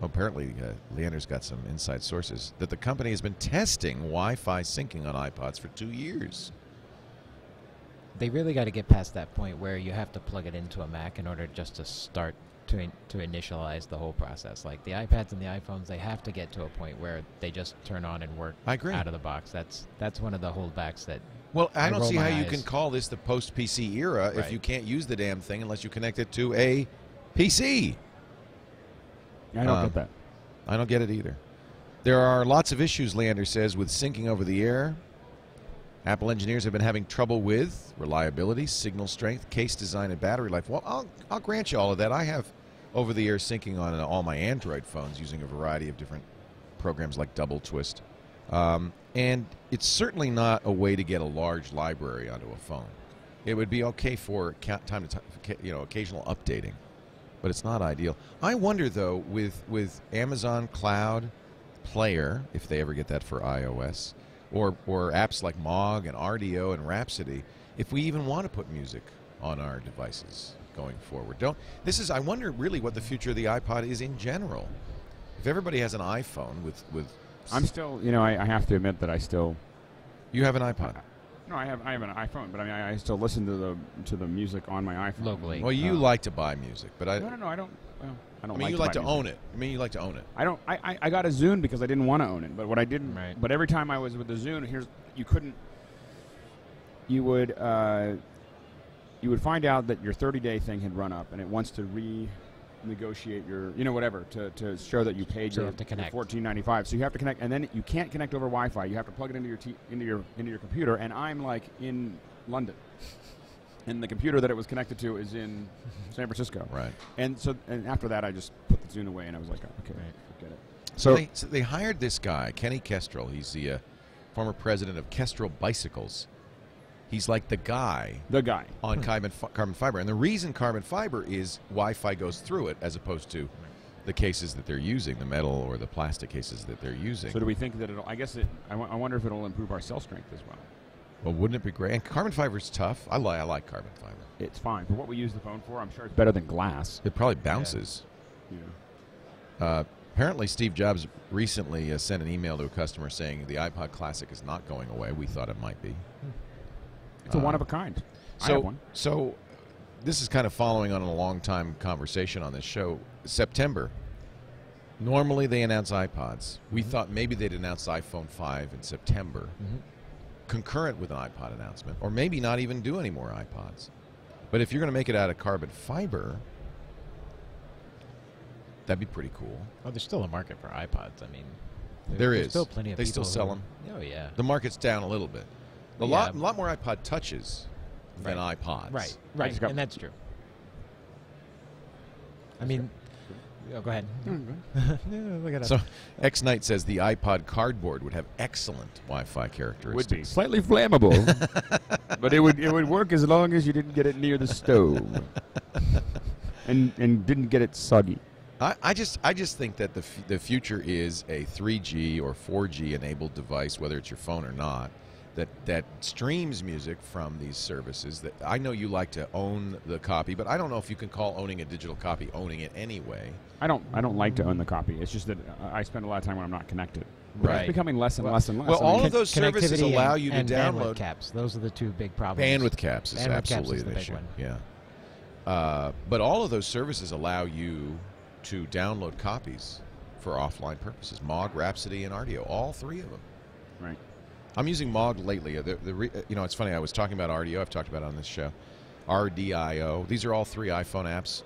Apparently, Leander's got some inside sources that the company has been testing Wi-Fi syncing on iPods for 2 years. They really got to get past that point where you have to plug it into a Mac in order just to start to initialize the whole process. Like the iPads and the iPhones, they have to get to a point where they just turn on and work out of the box. That's one of the holdbacks that. Well, I don't see how you can call this the post-PC era if you can't use the damn thing unless you connect it to a PC. I don't get that. I don't get it either. There are lots of issues, Leander says, with syncing over the air. Apple engineers have been having trouble with reliability, signal strength, case design, and battery life. Well, I'll grant you all of that. I have over-the-air syncing on all my Android phones using a variety of different programs like Double Twist. And it's certainly not a way to get a large library onto a phone. It would be okay for time to occasional updating, but it's not ideal. I wonder, though, with Amazon Cloud Player, if they ever get that for iOS, or apps like Mog and RDO and Rhapsody, if we even want to put music on our devices going forward. I wonder really what the future of the iPod is in general. If everybody has an iPhone with I'm still, I have to admit that I still. You have an iPod? No, I have an iPhone, but I mean, I still listen to the music on my iPhone locally. Well, you like to buy music, but I. No, I don't. Well, I don't. I mean, you like to own it. I mean, you like to own it. I don't. I got a Zune because I didn't want to own it, but what I didn't. Right. But every time I was with the Zune, you couldn't. You would find out that your 30-day thing had run up, and it wants to renegotiate your, whatever, to show that you paid your $14.95. So you have to connect, and then you can't connect over Wi-Fi. You have to plug it into your computer, and I'm like in London. And the computer that it was connected to is in San Francisco. Right. And after that, I just put the Zune away, and I was like, okay, forget it. So they hired this guy, Kenny Kestrel. He's the former president of Kestrel Bicycles. He's like the guy on carbon fiber. And the reason carbon fiber is Wi-Fi goes through it as opposed to the cases that they're using, the metal or the plastic cases that they're using. So do we think that I wonder if it'll improve our cell strength as well. Well, wouldn't it be great? And carbon fiber is tough. I like carbon fiber. It's fine. For what we use the phone for, I'm sure it's better than glass. It probably bounces. Yeah. Apparently, Steve Jobs recently sent an email to a customer saying the iPod Classic is not going away. We thought it might be. It's a one-of-a-kind. I have one. So this is kind of following on a long-time conversation on this show. September. Normally, they announce iPods. We thought maybe they'd announce iPhone 5 in September. Concurrent with an iPod announcement, or maybe not even do any more iPods. But if you're going to make it out of carbon fiber, that'd be pretty cool. Oh, there's still a market for iPods. I mean, there's still plenty of they people still sell them. Oh yeah. The market's down a little bit. A lot more iPod touches than iPods. Right, and that's true. I mean, go ahead. Look at So, X Knight says the iPod cardboard would have excellent Wi-Fi characteristics. Would be slightly flammable, but it would work as long as you didn't get it near the stove, and didn't get it soggy. I just think that the future is a 3G or 4G enabled device, whether it's your phone or not, that streams music from these services. That I know you like to own the copy, but I don't know if you can call owning a digital copy owning it anyway. I don't like to own the copy. It's just that I spend a lot of time when I'm not connected. But Right. It's becoming less and less and less. Well, all of those services connectivity allow you to and download. bandwidth caps. Those are the two big problems. Bandwidth caps is Bandwidth absolutely caps is the an big issue. one. Yeah. But all of those services allow you to download copies for offline purposes. Mog, Rhapsody, and RDO. All three of them. Right. I'm using Mog lately. It's funny. I was talking about RDO. I've talked about it on this show. RDIO. These are all three iPhone apps.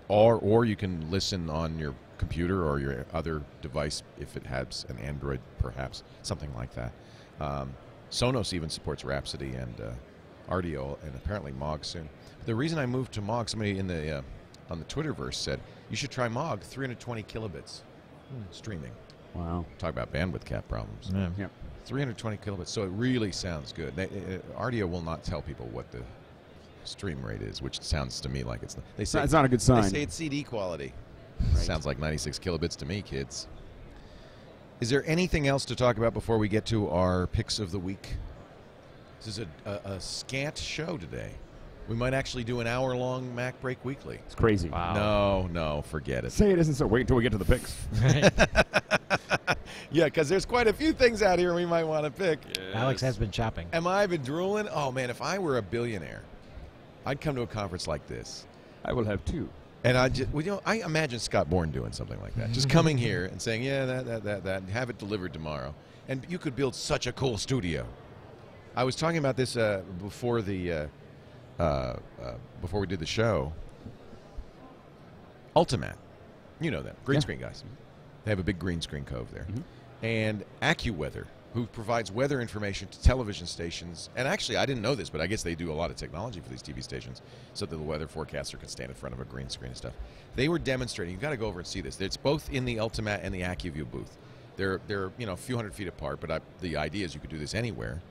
Or you can listen on your computer or your other device, if it has an Android, perhaps something like that. Sonos even supports Rhapsody and Rdio, and apparently Mog soon. The reason I moved to Mog, somebody in the on the Twitterverse said you should try Mog, 320 kilobits streaming. Wow. Talk about bandwidth cap problems. Yeah. Yep. 320 kilobits, so it really sounds good. Rdio will not tell people what the stream rate is, which sounds to me like it's. They say It's not a good sign. They say it's CD quality. Right. Sounds like 96 kilobits to me, kids. Is there anything else to talk about before we get to our picks of the week? This is a scant show today. We might actually do an hour-long MacBreak Weekly. It's crazy. Wow. No, forget it. Say it isn't so. Wait until we get to the picks. Yeah, because there's quite a few things out here we might want to pick. Yes. Alex has been shopping. Am I been drooling? Oh, man, if I were a billionaire, I'd come to a conference like this. I will have 2. And I imagine Scott Bourne doing something like that. Just coming here and saying, yeah, that, and have it delivered tomorrow. And you could build such a cool studio. I was talking about this before the before we did the show. Ultimat, you know them, green screen guys. They have a big green screen cove there. And AccuWeather, who provides weather information to television stations. And actually, I didn't know this, but I guess they do a lot of technology for these TV stations so that the weather forecaster can stand in front of a green screen and stuff. They were demonstrating. You've got to go over and see this. It's both in the Ultimat and the AccuView booth. They're a few hundred feet apart, but the idea is you could do this anywhere.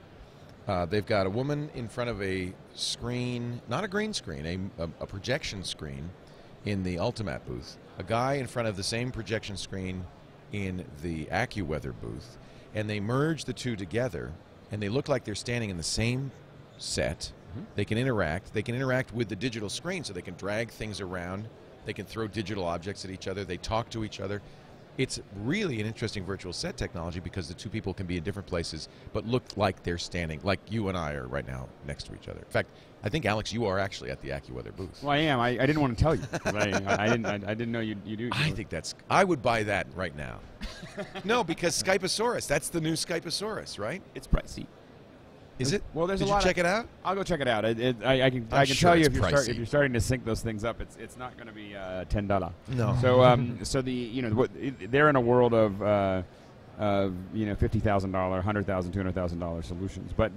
They've got a woman in front of a screen, not a green screen, a projection screen in the Ultimat booth. A guy in front of the same projection screen in the AccuWeather booth. And they merge the two together, and they look like they're standing in the same set. They can interact. They can interact with the digital screen, so they can drag things around. They can throw digital objects at each other. They talk to each other. It's really an interesting virtual set technology because the two people can be in different places but look like they're standing, like you and I are right now next to each other. In fact, I think, Alex, you are actually at the AccuWeather booth. Well, I am. I didn't want to tell you. I didn't know you do. I think I would buy that right now. No, because Skypeosaurus, that's the new Skypeosaurus, right? It's pricey. Is it? Well, there's Did a lot. You check it out? I'll go check it out. I can sure tell you it's if you're starting to sync those things up, it's not going to be $10. No. So they're in a world of $50,000, $100,000, $200,000 solutions. But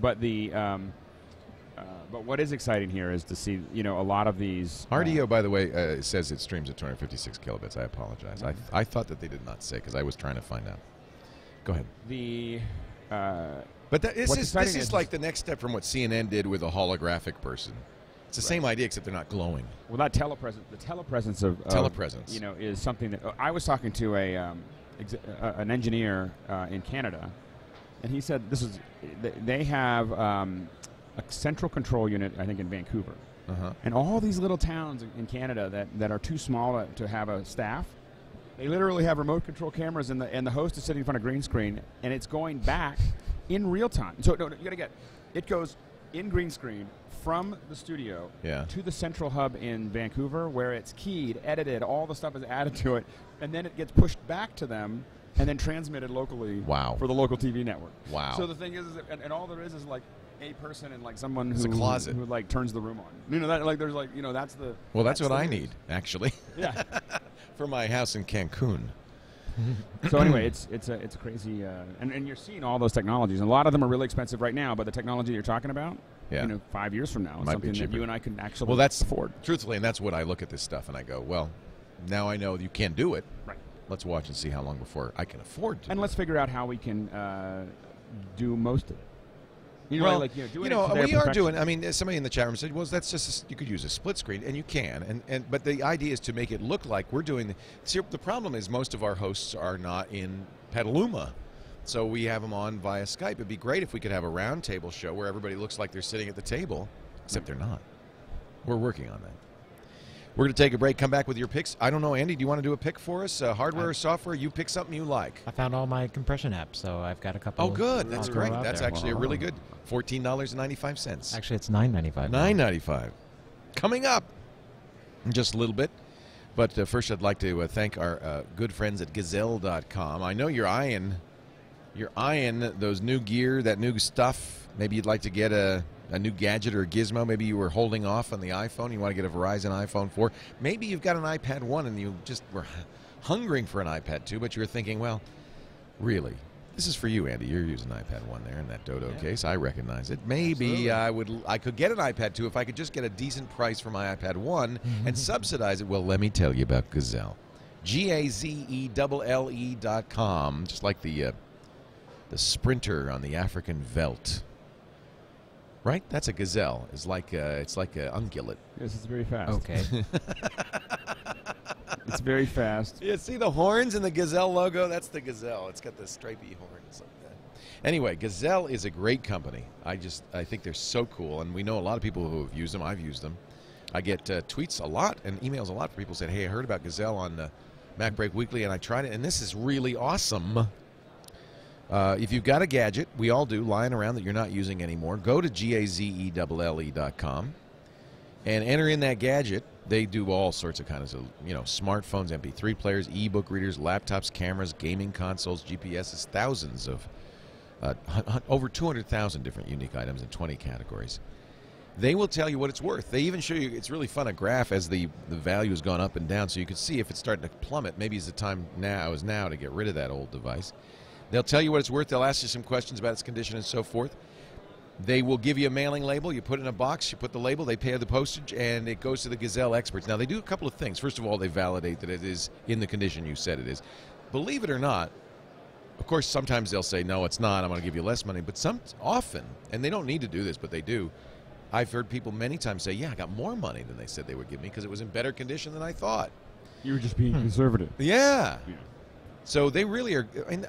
what is exciting here is to see a lot of these. RDO, by the way, says it streams at 256 kilobits. I apologize. I thought that they did not say because I was trying to find out. Go ahead. But this is like the next step from what CNN did with a holographic person. It's the same idea, except they're not glowing. Well, the telepresence is something that I was talking to an engineer in Canada, and he said they have a central control unit, I think, in Vancouver, and all these little towns in Canada that are too small to have a staff. They literally have remote control cameras, and the host is sitting in front of a green screen, and it's going back in real time. So you got to get it goes in green screen from the studio to the central hub in Vancouver, where it's keyed, edited, all the stuff is added to it, and then it gets pushed back to them and then transmitted locally for the local TV network. Wow. So the thing is and all there is like a person and like someone who like turns the room on. That's the. Well, that's what I need, actually. Yeah. For my house in Cancun. So anyway, it's a crazy, and you're seeing all those technologies. And a lot of them are really expensive right now, but the technology you're talking about, 5 years from now, is something that you and I can actually afford. Truthfully, and that's what I look at this stuff and I go, well, now I know you can't do it. Right. Let's watch and see how long before I can afford to. And let's figure out how we can do most of it. We are doing. I mean, somebody in the chat room said, "Well, that's just you could use a split screen, and you can." But the idea is to make it look like we're doing. The problem is most of our hosts are not in Petaluma, so we have them on via Skype. It'd be great if we could have a round table show where everybody looks like they're sitting at the table, except they're not. We're working on that. We're going to take a break, come back with your picks. I don't know, Andy, do you want to do a pick for us? Hardware or software? You pick something you like. I found all my compression apps, so I've got a couple. Oh, good. That's great. That's actually a really good $14.95. Actually, it's $9.95. $9.95. Coming up in just a little bit. But first, I'd like to thank our good friends at Gazelle.com. I know you're eyeing those new gear, that new stuff. Maybe you'd like to get a new gadget or a gizmo. Maybe you were holding off on the iPhone. You want to get a Verizon iPhone 4. Maybe you've got an iPad 1 and you just were hungering for an iPad 2, but you're thinking, well, really, this is for you, Andy. You're using iPad 1 there in that Dodo case. I recognize it. Maybe I could get an iPad 2 if I could just get a decent price for my iPad 1 and subsidize it. Well, let me tell you about Gazelle. GAZELLE.com, just like the sprinter on the African veldt. Right? That's a gazelle. It's like a ungulate. Yes, it's very fast. Okay. It's very fast. Yeah, see the horns in the Gazelle logo? That's the Gazelle. It's got the stripy horns like that. Anyway, Gazelle is a great company. I think they're so cool, and we know a lot of people who have used them. I've used them. I get tweets a lot and emails a lot from people saying, hey, I heard about Gazelle on MacBreak Weekly, and I tried it, and this is really awesome. If you've got a gadget, we all do, lying around that you're not using anymore, go to GAZELLE.com and enter in that gadget. They do all sorts of kinds of, smartphones, MP3 players, e-book readers, laptops, cameras, gaming consoles, GPSs, thousands of, over 200,000 different unique items in 20 categories. They will tell you what it's worth. They even show you, it's really fun, a graph as the value has gone up and down, so you can see if it's starting to plummet. Maybe it's the time now to get rid of that old device. They'll tell you what it's worth. They'll ask you some questions about its condition and so forth. They will give you a mailing label. You put it in a box. You put the label. They pay the postage, and it goes to the Gazelle experts. Now, they do a couple of things. First of all, they validate that it is in the condition you said it is. Believe it or not, of course, sometimes they'll say, no, it's not. I'm going to give you less money. But often, and they don't need to do this, but they do, I've heard people many times say, yeah, I got more money than they said they would give me because it was in better condition than I thought. You were just being conservative. Yeah. So they really are, and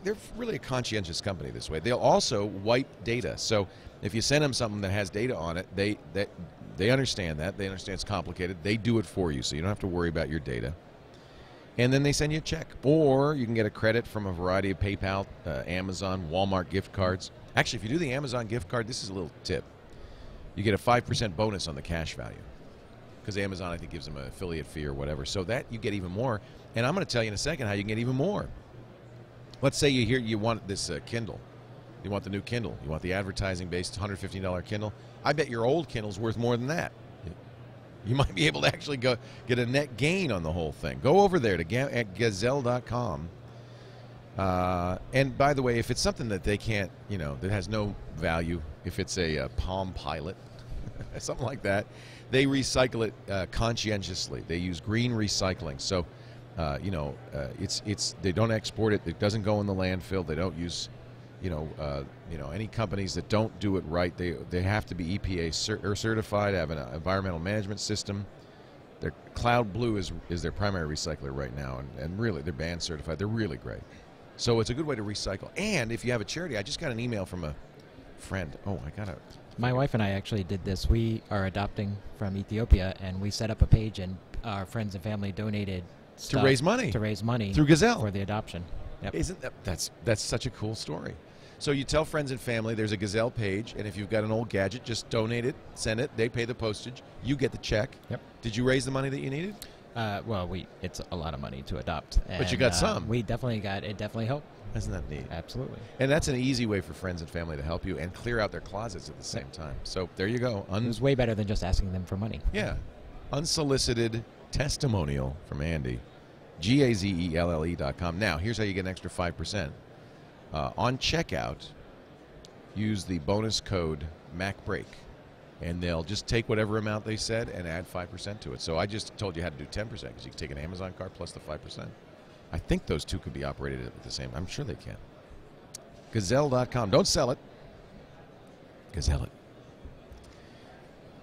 they're really a conscientious company this way. They'll also wipe data. So if you send them something that has data on it, they understand that. They understand it's complicated. They do it for you, so you don't have to worry about your data. And then they send you a check. Or you can get a credit from a variety of PayPal, Amazon, Walmart gift cards. Actually, if you do the Amazon gift card, this is a little tip. You get a 5% bonus on the cash value. Because Amazon, I think, gives them an affiliate fee or whatever. So that you get even more. And I'm going to tell you in a second how you can get even more. Let's say you want this Kindle. You want the new Kindle. You want the advertising-based $150 Kindle. I bet your old Kindle's worth more than that. You might be able to actually get a net gain on the whole thing. Go over there to Gazelle.com. And by the way, if it's something that they can't, that has no value, if it's a Palm Pilot, something like that, they recycle it conscientiously. They use green recycling. So, they don't export it. It doesn't go in the landfill. They don't use, any companies that don't do it right. They have to be EPA certified, have an environmental management system. Their Cloud Blue is their primary recycler right now, and really they're band certified. They're really great. So it's a good way to recycle. And if you have a charity, I just got an email from a friend. Oh, I got to. My wife and I actually did this. We are adopting from Ethiopia, and we set up a page, and our friends and family donated stuff to raise money through Gazelle for the adoption. Yep. Isn't that's such a cool story? So you tell friends and family there's a Gazelle page, and if you've got an old gadget, just donate it, send it. They pay the postage. You get the check. Yep. Did you raise the money that you needed? Well, it's a lot of money to adopt. But you got some. We definitely got it. Definitely helped. Isn't that neat? Absolutely. And that's an easy way for friends and family to help you and clear out their closets at the same time. So there you go. It was way better than just asking them for money. Yeah. Unsolicited testimonial from Andy. GAZELLE.com. Now, here's how you get an extra 5%. On checkout, use the bonus code MacBreak, and they'll just take whatever amount they said and add 5% to it. So I just told you how to do 10% because you can take an Amazon card plus the 5%. I think those two could be operated at the same. I'm sure they can. Gazelle.com. Don't sell it. Gazelle it.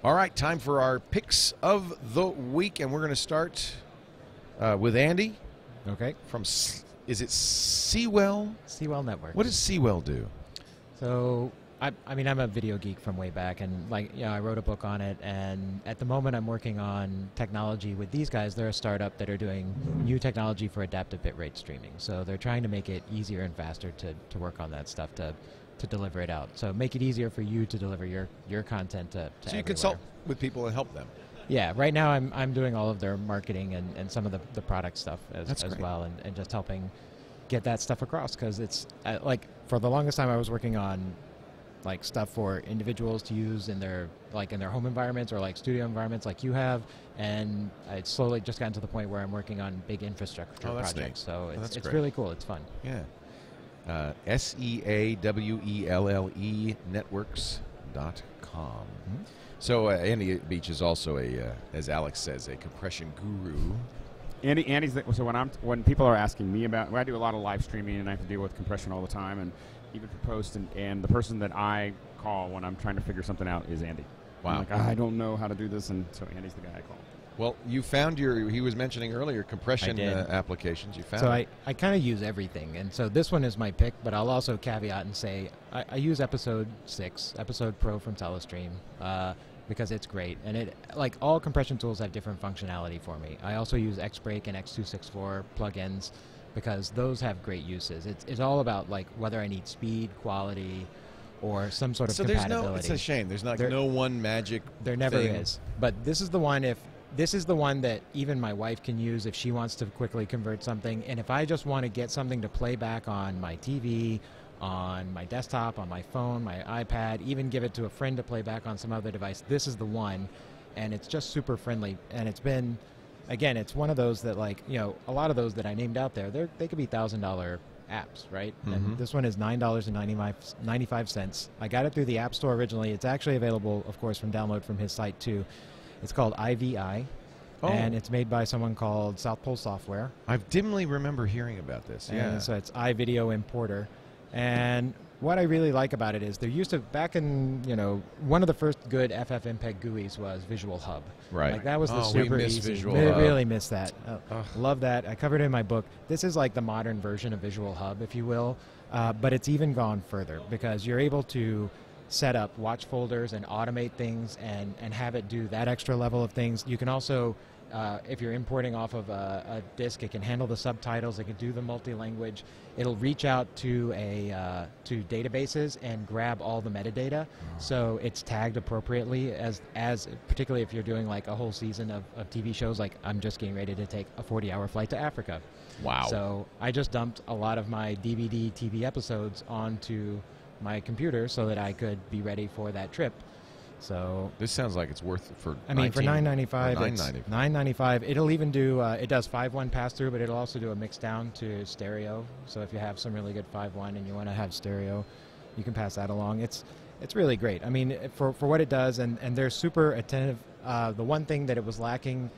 All right, time for our picks of the week, and we're going to start with Andy. Okay. From, is it SeaWell? SeaWell Network. What does SeaWell do? So, I mean, I'm a video geek from way back, and I wrote a book on it, and at the moment I'm working on technology with these guys. They're a startup that are doing new technology for adaptive bitrate streaming. So they're trying to make it easier and faster to work on that stuff, to deliver it out. So make it easier for you to deliver your content to So you consult with people and help them. Yeah, right now I'm doing all of their marketing and some of the product stuff as well, and just helping get that stuff across, because it's for the longest time I was working on like stuff for individuals to use in their home environments or like studio environments like you have, and it's slowly just gotten to the point where I'm working on big infrastructure projects. Neat. So it's great. really cool. It's fun. Yeah. Seawelle networks.com. Mm-hmm. So Andy Beach is also as Alex says, a compression guru. Andy's so when people are asking me about, I do a lot of live streaming and I have to deal with compression all the time, and even for posts, and the person that I call when I'm trying to figure something out is Andy. Wow. I'm like, I don't know how to do this, and so Andy's the guy I call. Well, you found he was mentioning earlier, compression applications. You found So I kind of use everything, and so this one is my pick, but I'll also caveat and say I use Episode 6, Episode Pro from Telestream, because it's great, and it like all compression tools have different functionality for me. I also use XBreak and X264 plugins because those have great uses. It's all about like whether I need speed, quality, or some sort of compatibility. It's a shame. There's no one magic. There never thing. is. But this is the one. This is the one that even my wife can use if she wants to quickly convert something. And if I just want to get something to play back on my TV, on my desktop, on my phone, my iPad, even give it to a friend to play back on some other device, this is the one. And it's just super friendly. And it's been, again, it's one of those that, like, you know, a lot of those that I named out there, they could be $1,000 apps, right? Mm-hmm. And this one is $9.95. I got it through the App Store originally. It's actually available, of course, from download from his site too. It's called IVI, and it's made by someone called South Pole Software. I dimly remember hearing about this. And so it's iVideo Importer. And what I really like about it is there used to, back in, you know, one of the first good FFmpeg GUIs was Visual Hub. Right. Like that was the we super miss easy. Visual Hub. Really miss that. Love that. I covered it in my book. This is like the modern version of Visual Hub, if you will. But it's even gone further because you're able to set up watch folders and automate things and have it do that extra level of things. You can also, if you're importing off of a disk, it can handle the subtitles, it can do the multi-language. It'll reach out to to databases and grab all the metadata, so it's tagged appropriately as particularly if you're doing like a whole season of TV shows, like I'm just getting ready to take a 40-hour flight to Africa. Wow. So I just dumped a lot of my DVD TV episodes onto my computer so that I could be ready for that trip. So this sounds like it's worth it for. I mean, for $9.95, $9.95. It'll even do. It does 5.1 pass through, but it'll also do a mix down to stereo. So if you have some really good 5.1 and you want to have stereo, you can pass that along. It's really great. I mean, for what it does, and they're super attentive. The one thing that it was lacking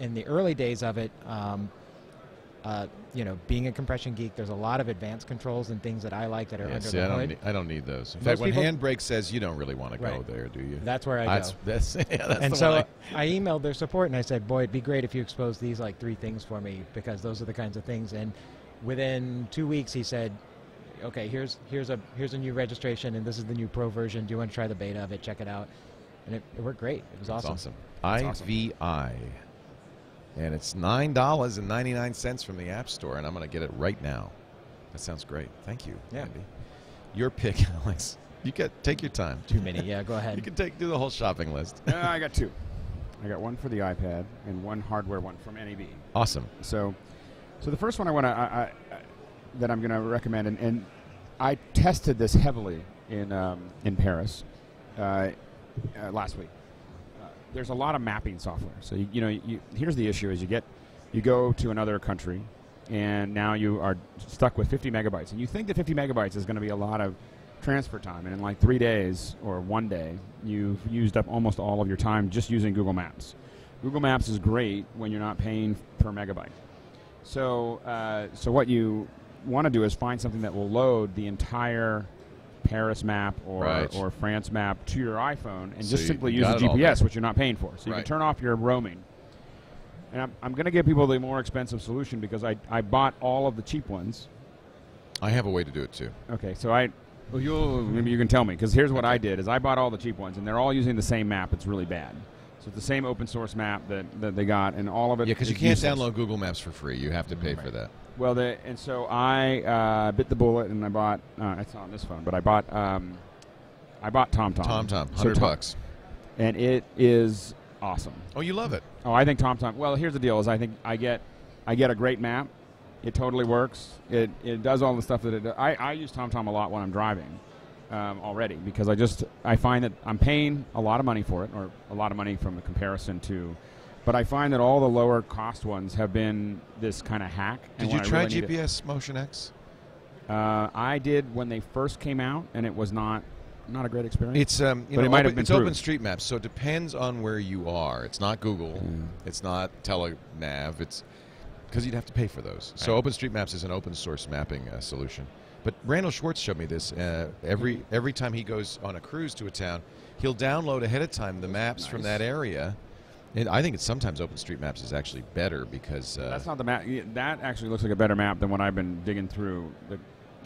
in the early days of it. You know, being a compression geek, there's a lot of advanced controls and things that I like that are under the hood. I don't need those. In fact, when Handbrake says you don't really want to go there, do you? That's where I go. That's and so I emailed their support and I said, boy, it'd be great if you expose these like 3 things for me because those are the kinds of things. And within 2 weeks, he said, okay, here's a new registration and this is the new pro version. Do you want to try the beta of it? Check it out. And it worked great. It was awesome. IVI. And it's $9.99 from the App Store, and I'm going to get it right now. That sounds great. Thank you, Andy. Your pick, Alex. Take your time. Too many. Yeah, go ahead. You can do the whole shopping list. I got 2. I got one for the iPad and one hardware one from NAB. Awesome. So the first one that I'm going to recommend, and I tested this heavily in Paris last week. There's a lot of mapping software. So here's the issue: is you go to another country, and now you are stuck with 50 megabytes, and you think that 50 megabytes is going to be a lot of transfer time, and in like 3 days or 1 day, you've used up almost all of your time just using Google Maps. Google Maps is great when you're not paying per megabyte. So what you want to do is find something that will load the entire Paris map or France map to your iPhone and just simply use the GPS, which you're not paying for. So you can turn off your roaming. And I'm going to give people the more expensive solution because I bought all of the cheap ones. I have a way to do it too. Okay, so maybe you can tell me, because here's what I did: is I bought all the cheap ones, and they're all using the same map. It's really bad. So it's the same open source map that they got, and all of it. Yeah, because you can't download Google Maps for free. You have to pay for that. Well, and so I bit the bullet, and I bought. It's not on this phone, but I bought TomTom. TomTom, $100, and it is awesome. Oh, you love it? Oh, I think TomTom. Well, here's the deal: is I think I get a great map. It totally works. It does all the stuff that it does. I use TomTom a lot when I'm driving, already, because I find that I'm paying a lot of money for it, or a lot of money from the comparison to, but I find that all the lower cost ones have been this kind of hack. Did you try GPS Motion X? I did when they first came out, and it was not a great experience. It's but it might have been it's OpenStreetMaps, so it depends on where you are. It's not Google. It's not TeleNav. It's because you'd have to pay for those. Right. So OpenStreetMaps is an open source mapping solution. But Randall Schwartz showed me this. Every time he goes on a cruise to a town, he'll download ahead of time the maps from that area. And I think it's sometimes OpenStreetMaps is actually better because that's not the map. That actually looks like a better map than what I've been digging through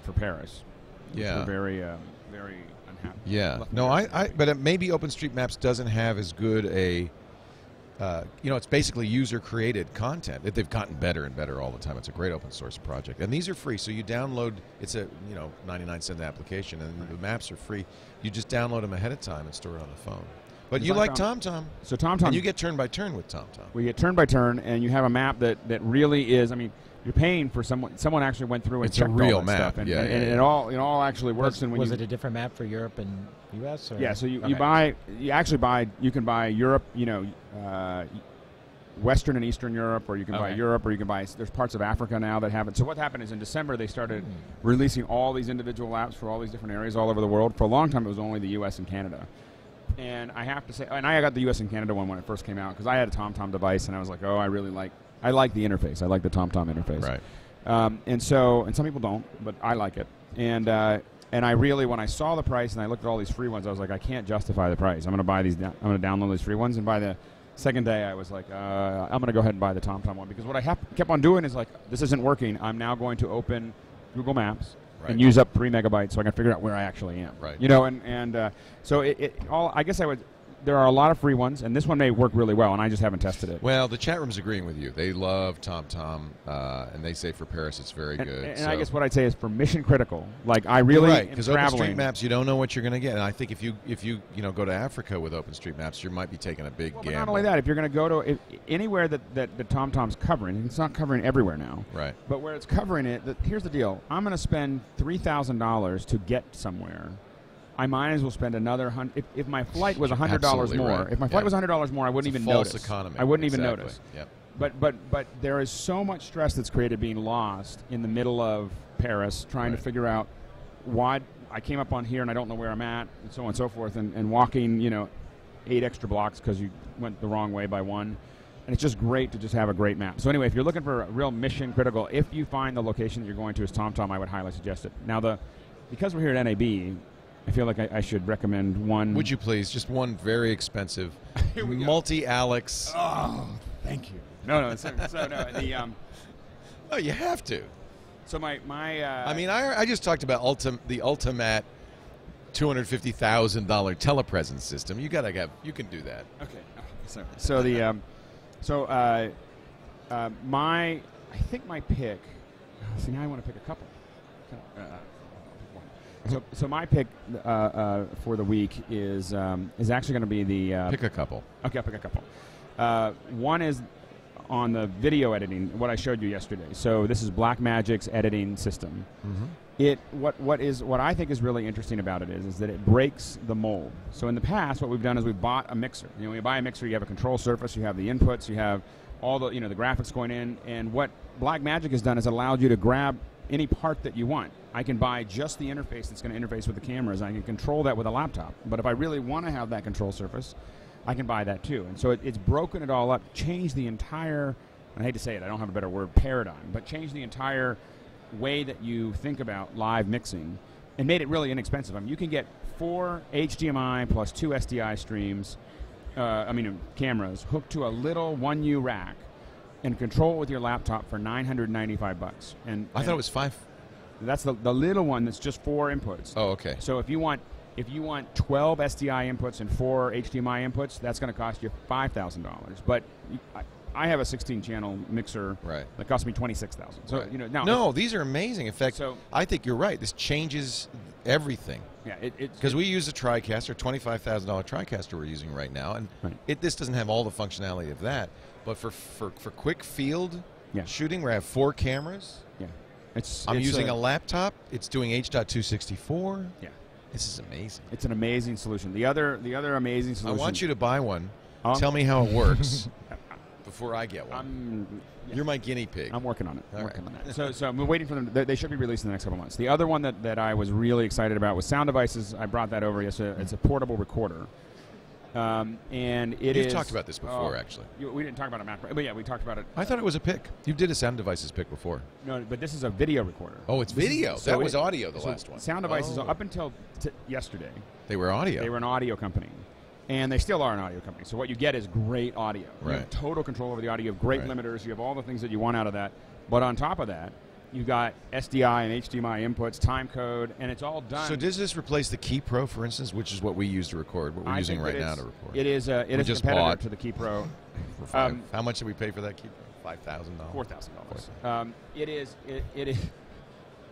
for Paris. Yeah, we're very unhappy. Yeah, no, but maybe OpenStreetMaps doesn't have as good a. It's basically user-created content. They've gotten better and better all the time. It's a great open-source project, and these are free. So you download. It's a 99-cent application, and the maps are free. You just download them ahead of time and store it on the phone. But you like TomTom. So TomTom. And you get turn by turn with TomTom. We get turn by turn, and you have a map that really is. I mean, you're paying for someone. Someone actually went through and it's checked a real all that map. stuff, and, yeah, and it all actually works. And when was it a different map for Europe and U.S.? Or? Yeah. So you can buy Europe. Western and Eastern Europe, or you can buy Europe, or you can buy. There's parts of Africa now that have it. So what happened is in December they started releasing all these individual maps for all these different areas all over the world. For a long time it was only the U.S. and Canada. And I have to say, and I got the U.S. and Canada one when it first came out because I had a TomTom device, and I was like, I like the interface. I like the TomTom interface. Right. And some people don't, but I like it. And I really, when I saw the price and I looked at all these free ones, I was like, I can't justify the price. I'm going to buy these. I'm going to download these free ones, and by the second day, I was like, I'm going to go ahead and buy the TomTom one because what I kept on doing is like, this isn't working. I'm now going to open Google Maps. Right. And use up 3 megabytes so I can figure out where I actually am. Right. So I guess there are a lot of free ones, and this one may work really well, and I just haven't tested it. Well, the chat room's agreeing with you. They love TomTom, and they say for Paris it's very good. And I guess what I'd say is for mission critical, like I really am because traveling. OpenStreetMaps, you don't know what you're going to get, and I think if you go to Africa with OpenStreetMaps, you might be taking a big gamble. But not only that, if you're going to go to anywhere that the TomTom's covering, and it's not covering everywhere now. Right. But where it's covering it, here's the deal: I'm going to spend $3,000 to get somewhere. I might as well spend another $100. If my flight was $100 more, right. If my flight was $100 more, I wouldn't even notice. False economy. I wouldn't exactly. even notice. Yep. But there is so much stress that's created being lost in the middle of Paris, trying to figure out why I came up on here and I don't know where I'm at, and so on and so forth, and walking 8 extra blocks because you went the wrong way by 1. And it's just great to just have a great map. So anyway, if you're looking for a real mission critical, if you find the location that you're going to is TomTom, I would highly suggest it. Now because we're here at NAB, I feel like I should recommend one. Would you please? Just one very expensive multi-Alex. Oh, thank you. No. Oh, you have to. So my. I just talked about the ultimate $250,000 telepresence system. You can do that. Okay. I think my pick. See, now I want to pick a couple. So my pick for the week is actually going to be the pick a couple. Okay, I'll pick a couple. One is on the video editing, what I showed you yesterday. So this is Blackmagic's editing system. Mm-hmm. What I think is really interesting about it is that it breaks the mold. So in the past, what we've done is we've bought a mixer. When you buy a mixer, you have a control surface, you have the inputs, you have all the the graphics going in, and what Blackmagic has done is allowed you to grab any part that you want. I can buy just the interface that's going to interface with the cameras. I can control that with a laptop. But if I really want to have that control surface, I can buy that too. And so it's broken it all up, changed the entire, I hate to say it, I don't have a better word, paradigm, but changed the entire way that you think about live mixing and made it really inexpensive. I mean, you can get 4 HDMI plus 2 SDI streams, cameras, hooked to a little 1U rack and control it with your laptop for $995. And I thought it was 5. That's the little one that's just 4 inputs. Oh, okay. So if you want 12 SDI inputs and 4 HDMI inputs, that's going to cost you $5,000. But I have a 16-channel mixer that cost me $26,000. So no, these are amazing. In fact, I think you're right. This changes everything. Yeah, because we use a TriCaster, $25,000 TriCaster we're using right now, and this doesn't have all the functionality of that. But for quick field shooting, where I have 4 cameras. Yeah. I'm using a laptop. It's doing H.264. Yeah. This is amazing. It's an amazing solution. The other amazing solution. I want you to buy one. Tell me how it works before I get one. You're my guinea pig. I'm working on it. I'm working on that. So I'm waiting for them. They should be released in the next couple months. The other one that I was really excited about was sound devices. I brought that over yesterday. It's a portable recorder. And You've talked about this before, actually. We didn't talk about a MacBreak, but yeah, we talked about it. I thought it was a pick. You did a sound devices pick before. No, but this is a video recorder. Oh, it's video. That was audio, the last one. Sound devices, up until yesterday, they were audio. They were an audio company. And they still are an audio company. So what you get is great audio. Right. You have total control over the audio. You have great limiters. You have all the things that you want out of that. But on top of that, you got SDI and HDMI inputs, time code, and it's all done. So does this replace the Key Pro, for instance, which is what we use to record, what we're using right now to record? It is a competitor to the Key Pro. How much did we pay for that Key Pro? $5,000? $4,000.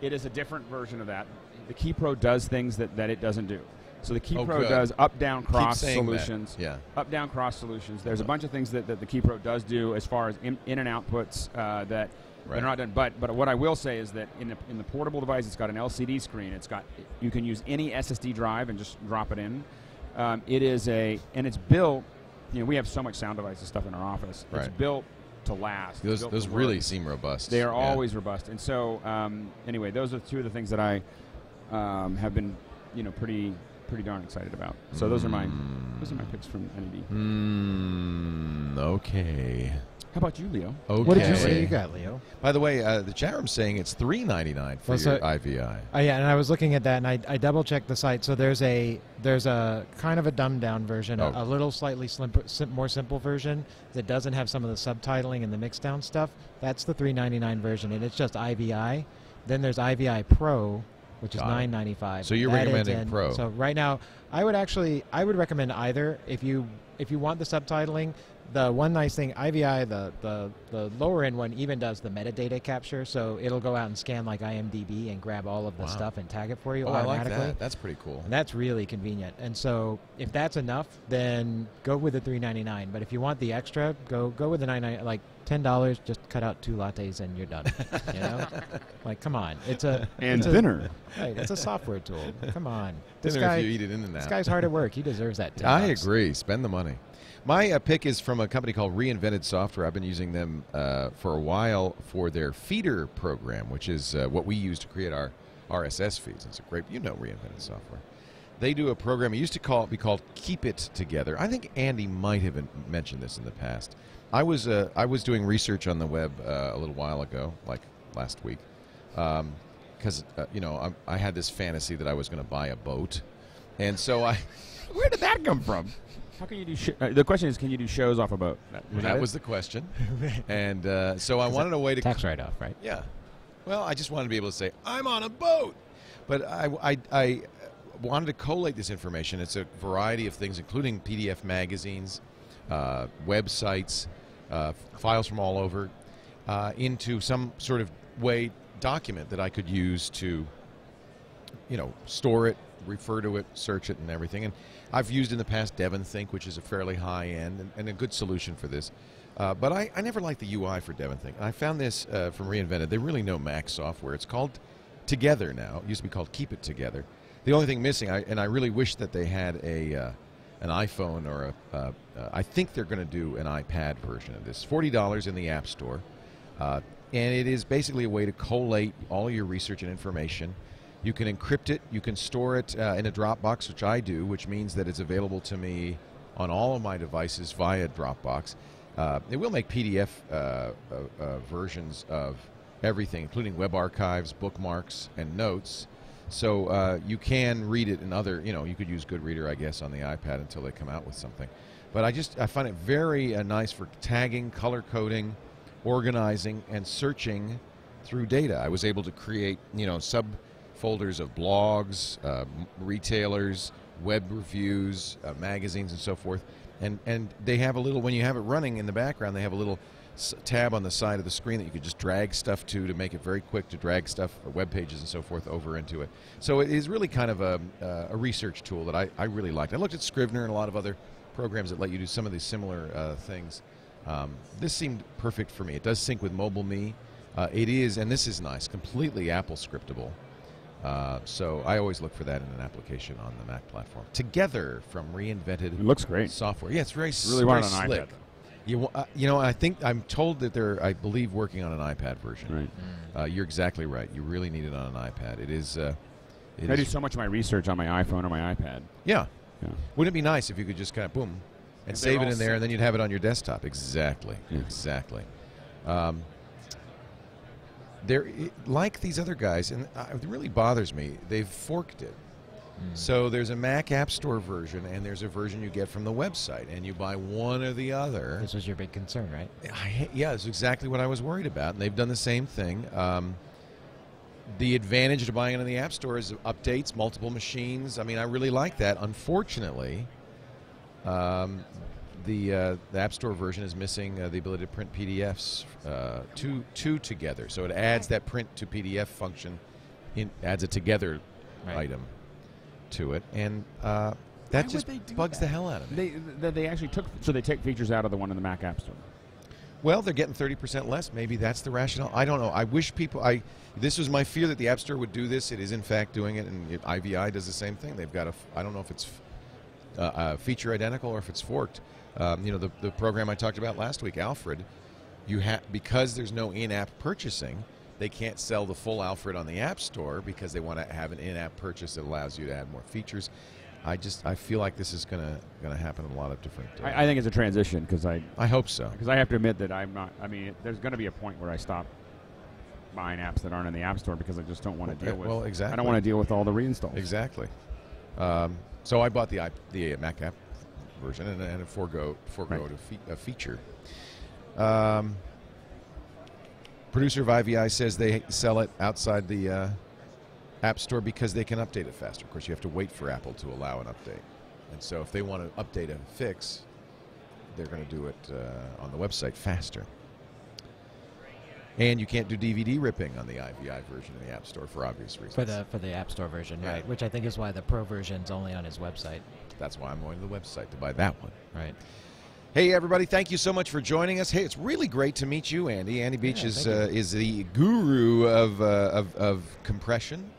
It is a different version of that. The Key Pro does things that it doesn't do. So the Key Pro does up-down cross solutions. Yeah. Up-down cross solutions. There's a bunch of things that the Key Pro does do as far as in and outputs that they're not done. But what I will say is that in the portable device, it's got an LCD screen. You can use any SSD drive and just drop it in. And it's built. We have so much sound devices stuff in our office. It's built to last. Those really seem robust. They are always robust. And so anyway, those are two of the things that I have been pretty darn excited about. So those are my picks from NAB. Okay. How about you, Leo? Okay. What did you say you got, Leo? By the way, the chat room's saying it's $3.99 for your IVI. Yeah, and I was looking at that, and I double checked the site. So there's a kind of a dumbed down version, a little slightly more simple version that doesn't have some of the subtitling and the mixed down stuff. That's the $3.99 version, and it's just IVI. Then there's IVI Pro, which is $9.95. So you're recommending Pro. So right now, I would recommend either. If you want the subtitling, the one nice thing, IVI, the lower end one even does the metadata capture, so it'll go out and scan like IMDb and grab all of the stuff and tag it for you automatically. I like that. That's pretty cool. And that's really convenient. And so if that's enough, then go with the $3.99. But if you want the extra, go with the $9.99. Like $10, just cut out 2 lattes and you're done. Like, come on, it's dinner. Right, it's a software tool. Come on, Dinner if you eat it in and out. This guy's hard at work. He deserves that. $10. I agree. Spend the money. My pick is from a company called Reinvented Software. I've been using them for a while for their feeder program, which is what we use to create our RSS feeds. It's a great, Reinvented Software. They do a program. It used to be called Keep It Together. I think Andy might have mentioned this in the past. I was doing research on the web a little while ago, like last week, because I had this fantasy that I was going to buy a boat, and so Where did that come from? How can you do? The question is, can you do shows off a boat? That was the question, and so I wanted a way to tax write-off, right? Yeah. Well, I just wanted to be able to say I'm on a boat, but I wanted to collate this information. It's a variety of things, including PDF magazines, websites, files from all over, into some sort of document that I could use to, store it, refer to it, search it, and everything. And I've used in the past DevonThink, which is a fairly high-end and a good solution for this. But I never liked the UI for DevonThink. And I found this from Reinvented. They really know Mac software. It's called Together now. It used to be called Keep It Together. The only thing missing, and I really wish that they had an iPhone or I think they're going to do an iPad version of this. $40 in the App Store. And it is basically a way to collate all your research and information. You can encrypt it. You can store it in a Dropbox, which I do, which means that it's available to me on all of my devices via Dropbox. It will make PDF versions of everything, including web archives, bookmarks, and notes. So you can read it in other, you could use Goodreader, I guess, on the iPad until they come out with something. But I find it very nice for tagging, color coding, organizing, and searching through data. I was able to create, subfolders of blogs, retailers, web reviews, magazines, and so forth. And they have a little, when you have it running in the background, they have a little tab on the side of the screen that you could just drag stuff to make it very quick to drag stuff, web pages and so forth, over into it. So it is really kind of a research tool that I really liked. I looked at Scrivener and a lot of other programs that let you do some of these similar things. This seemed perfect for me. It does sync with MobileMe. It is, and this is nice, completely Apple scriptable. So I always look for that in an application on the Mac platform. Together from Reinvented. It looks great. Software. Yeah, it's very Really want very it on slick. iPad. You know, I'm told that they're, I believe, working on an iPad version. Right. You're exactly right. You really need it on an iPad. It is. I do so much of my research on my iPhone or my iPad. Yeah. Yeah. Wouldn't it be nice if you could just kind of boom and If save they're it all in there, set. and then you'd have it on your desktop? Exactly. Yeah. Exactly. Like these other guys, and it really bothers me, they've forked it. So there's a Mac App Store version, and there's a version you get from the website, and you buy one or the other. This was your big concern, right? Yeah, it's exactly what I was worried about, and they've done the same thing. The advantage to buying it in the App Store is updates, multiple machines. I mean, I really like that. Unfortunately, the App Store version is missing the ability to print PDFs two together. So it adds that print to PDF function, adds a together item to it, and that just bugs the hell out of me. They actually they take features out of the one in the Mac App Store. Well, they're getting 30% less. Maybe that's the rationale. I don't know. I wish people. This was my fear that the App Store would do this. It is in fact doing it, and IVI does the same thing. They've got I don't know if it's feature identical or if it's forked. You know, the program I talked about last week, Alfred. Because there's no in-app purchasing, they can't sell the full Alfred on the App Store because they want to have an in-app purchase that allows you to add more features. I feel like this is gonna happen in a lot of different. I think it's a transition because I hope so. Because I have to admit that I'm not. I mean, there's going to be a point where I stop buying apps that aren't in the App Store because I just don't want to deal with. Well, exactly. I don't want to deal with all the reinstalls. Exactly. So I bought the Mac app version and forego a feature. Producer of IVI says they sell it outside the App Store because they can update it faster. Of course, you have to wait for Apple to allow an update. And so if they want to update a fix, they're going to do it on the website faster. And you can't do DVD ripping on the IVI version in the App Store for obvious reasons. For the App Store version, Yeah. right? Which I think is why the Pro version's only on his website. That's why I'm going to the website to buy that one. Right. Hey, everybody, thank you so much for joining us. Hey, it's really great to meet you, Andy. Andy Beach is the guru of compression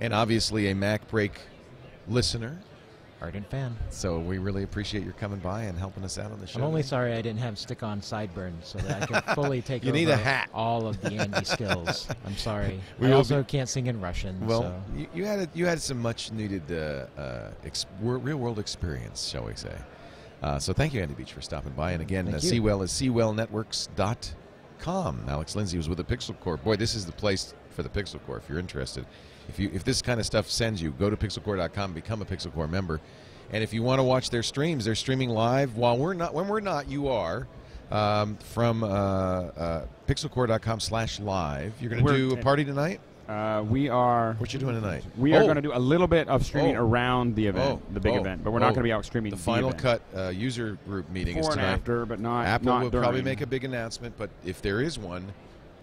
and obviously a MacBreak listener. Ardent fan. So we really appreciate your coming by and helping us out on the show. I'm only sorry I didn't have stick-on sideburns so that I could fully take You over need a hat. all of the Andy skills. I'm sorry. We I will also can't sing in Russian. Well, so. you had some much-needed real-world experience, shall we say. So thank you, Andy Beach, for stopping by. And again, SeaWell is SeaWellNetworks.com. Alex Lindsay was with the Pixel Corps. Boy, this is the place for the Pixel Corps if you're interested. If this kind of stuff sends you, go to pixelcorps.com, become a Pixel Corps member. And if you want to watch their streams, they're streaming live. When we're not, you are. From pixelcorps.com/live. You're going to do a party tonight? We are. What you doing tonight? We are going to do a little bit of streaming around the event, the big event, but we're not going to be out streaming the final event. cut user group meeting Before is tonight. and after, but not. Apple not will during. probably make a big announcement, but if there is one,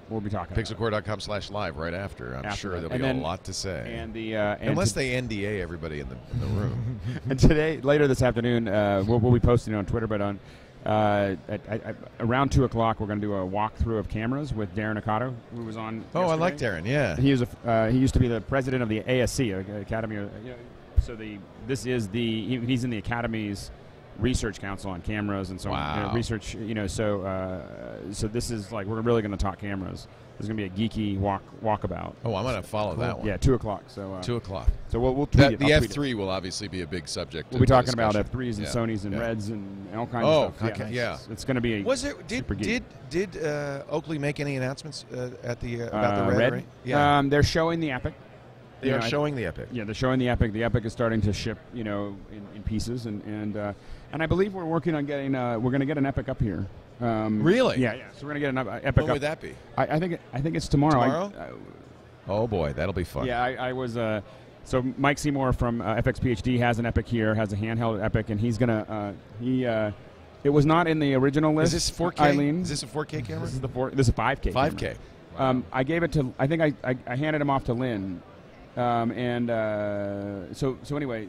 we'll be talking. Pixelcorps.com/live right after. I'm sure there'll be a lot to say. And unless they NDA everybody in the room. And today, later this afternoon, we'll be posting it on Twitter, but on. At around 2 o'clock, we're going to do a walkthrough of cameras with Darren Akato, who was on. Oh, I like Darren. Yeah, he used to be the president of the ASC, Academy. So he's in the Academy's Research Council on cameras and so on. Research, so this is like we're really going to talk cameras. There's going to be a geeky walkabout. Oh, I'm going to follow that one. Yeah, 2 o'clock. So 2 o'clock. So we'll tweet it. The F3 will obviously be a big subject. We'll be talking about F3s and Sonys and Reds and all kinds of stuff. Yeah. It's going to be. Did Oakley make any announcements at the about the Red? Right? Yeah. They're showing the Epic. They are showing the Epic. Yeah, they're showing the Epic. The Epic is starting to ship, in pieces, and I believe we're working on getting. We're going to get an Epic up here. Really? Yeah. So we're going to get an Epic up. When would that be? I think it's tomorrow. Tomorrow? Oh boy, that'll be fun. Yeah, I was. So Mike Seymour from FX PhD has an Epic here, has a handheld Epic, and he's gonna. It was not in the original list. Is this 4K? Eileen? Is this a 4K camera? This is a 5K. 5K. Wow. I gave it to. I think I handed him off to Lynn, so anyway.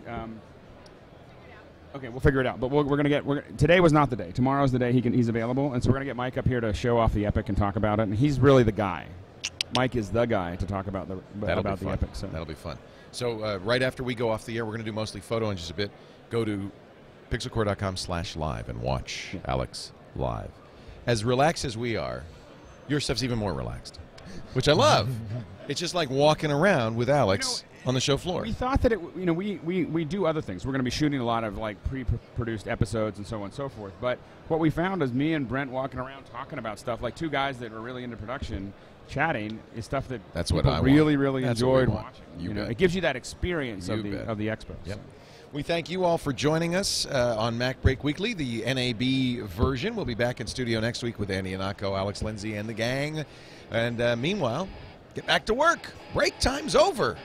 Okay, we'll figure it out. But we're gonna get. Today was not the day. Tomorrow's the day he's available, and so we're gonna get Mike up here to show off the Epic and talk about it. And he's really the guy. Mike is the guy to talk about the Epic. So that'll be fun. So right after we go off the air, we're going to do mostly photo in just a bit. Go to pixelcore.com/live and watch Alex live. As relaxed as we are, your stuff's even more relaxed, which I love. It's just like walking around with Alex on the show floor. We thought that we do other things. We're going to be shooting a lot of like pre-produced episodes and so on and so forth. But what we found is me and Brent walking around talking about stuff, like two guys that were really into production, chatting, is stuff that people really enjoyed watching. It gives you that experience of the expo. Yep. So. We thank you all for joining us on MacBreak Weekly, the NAB version. We'll be back in studio next week with Andy Anako, Alex Lindsay, and the gang. And meanwhile, get back to work. Break time's over.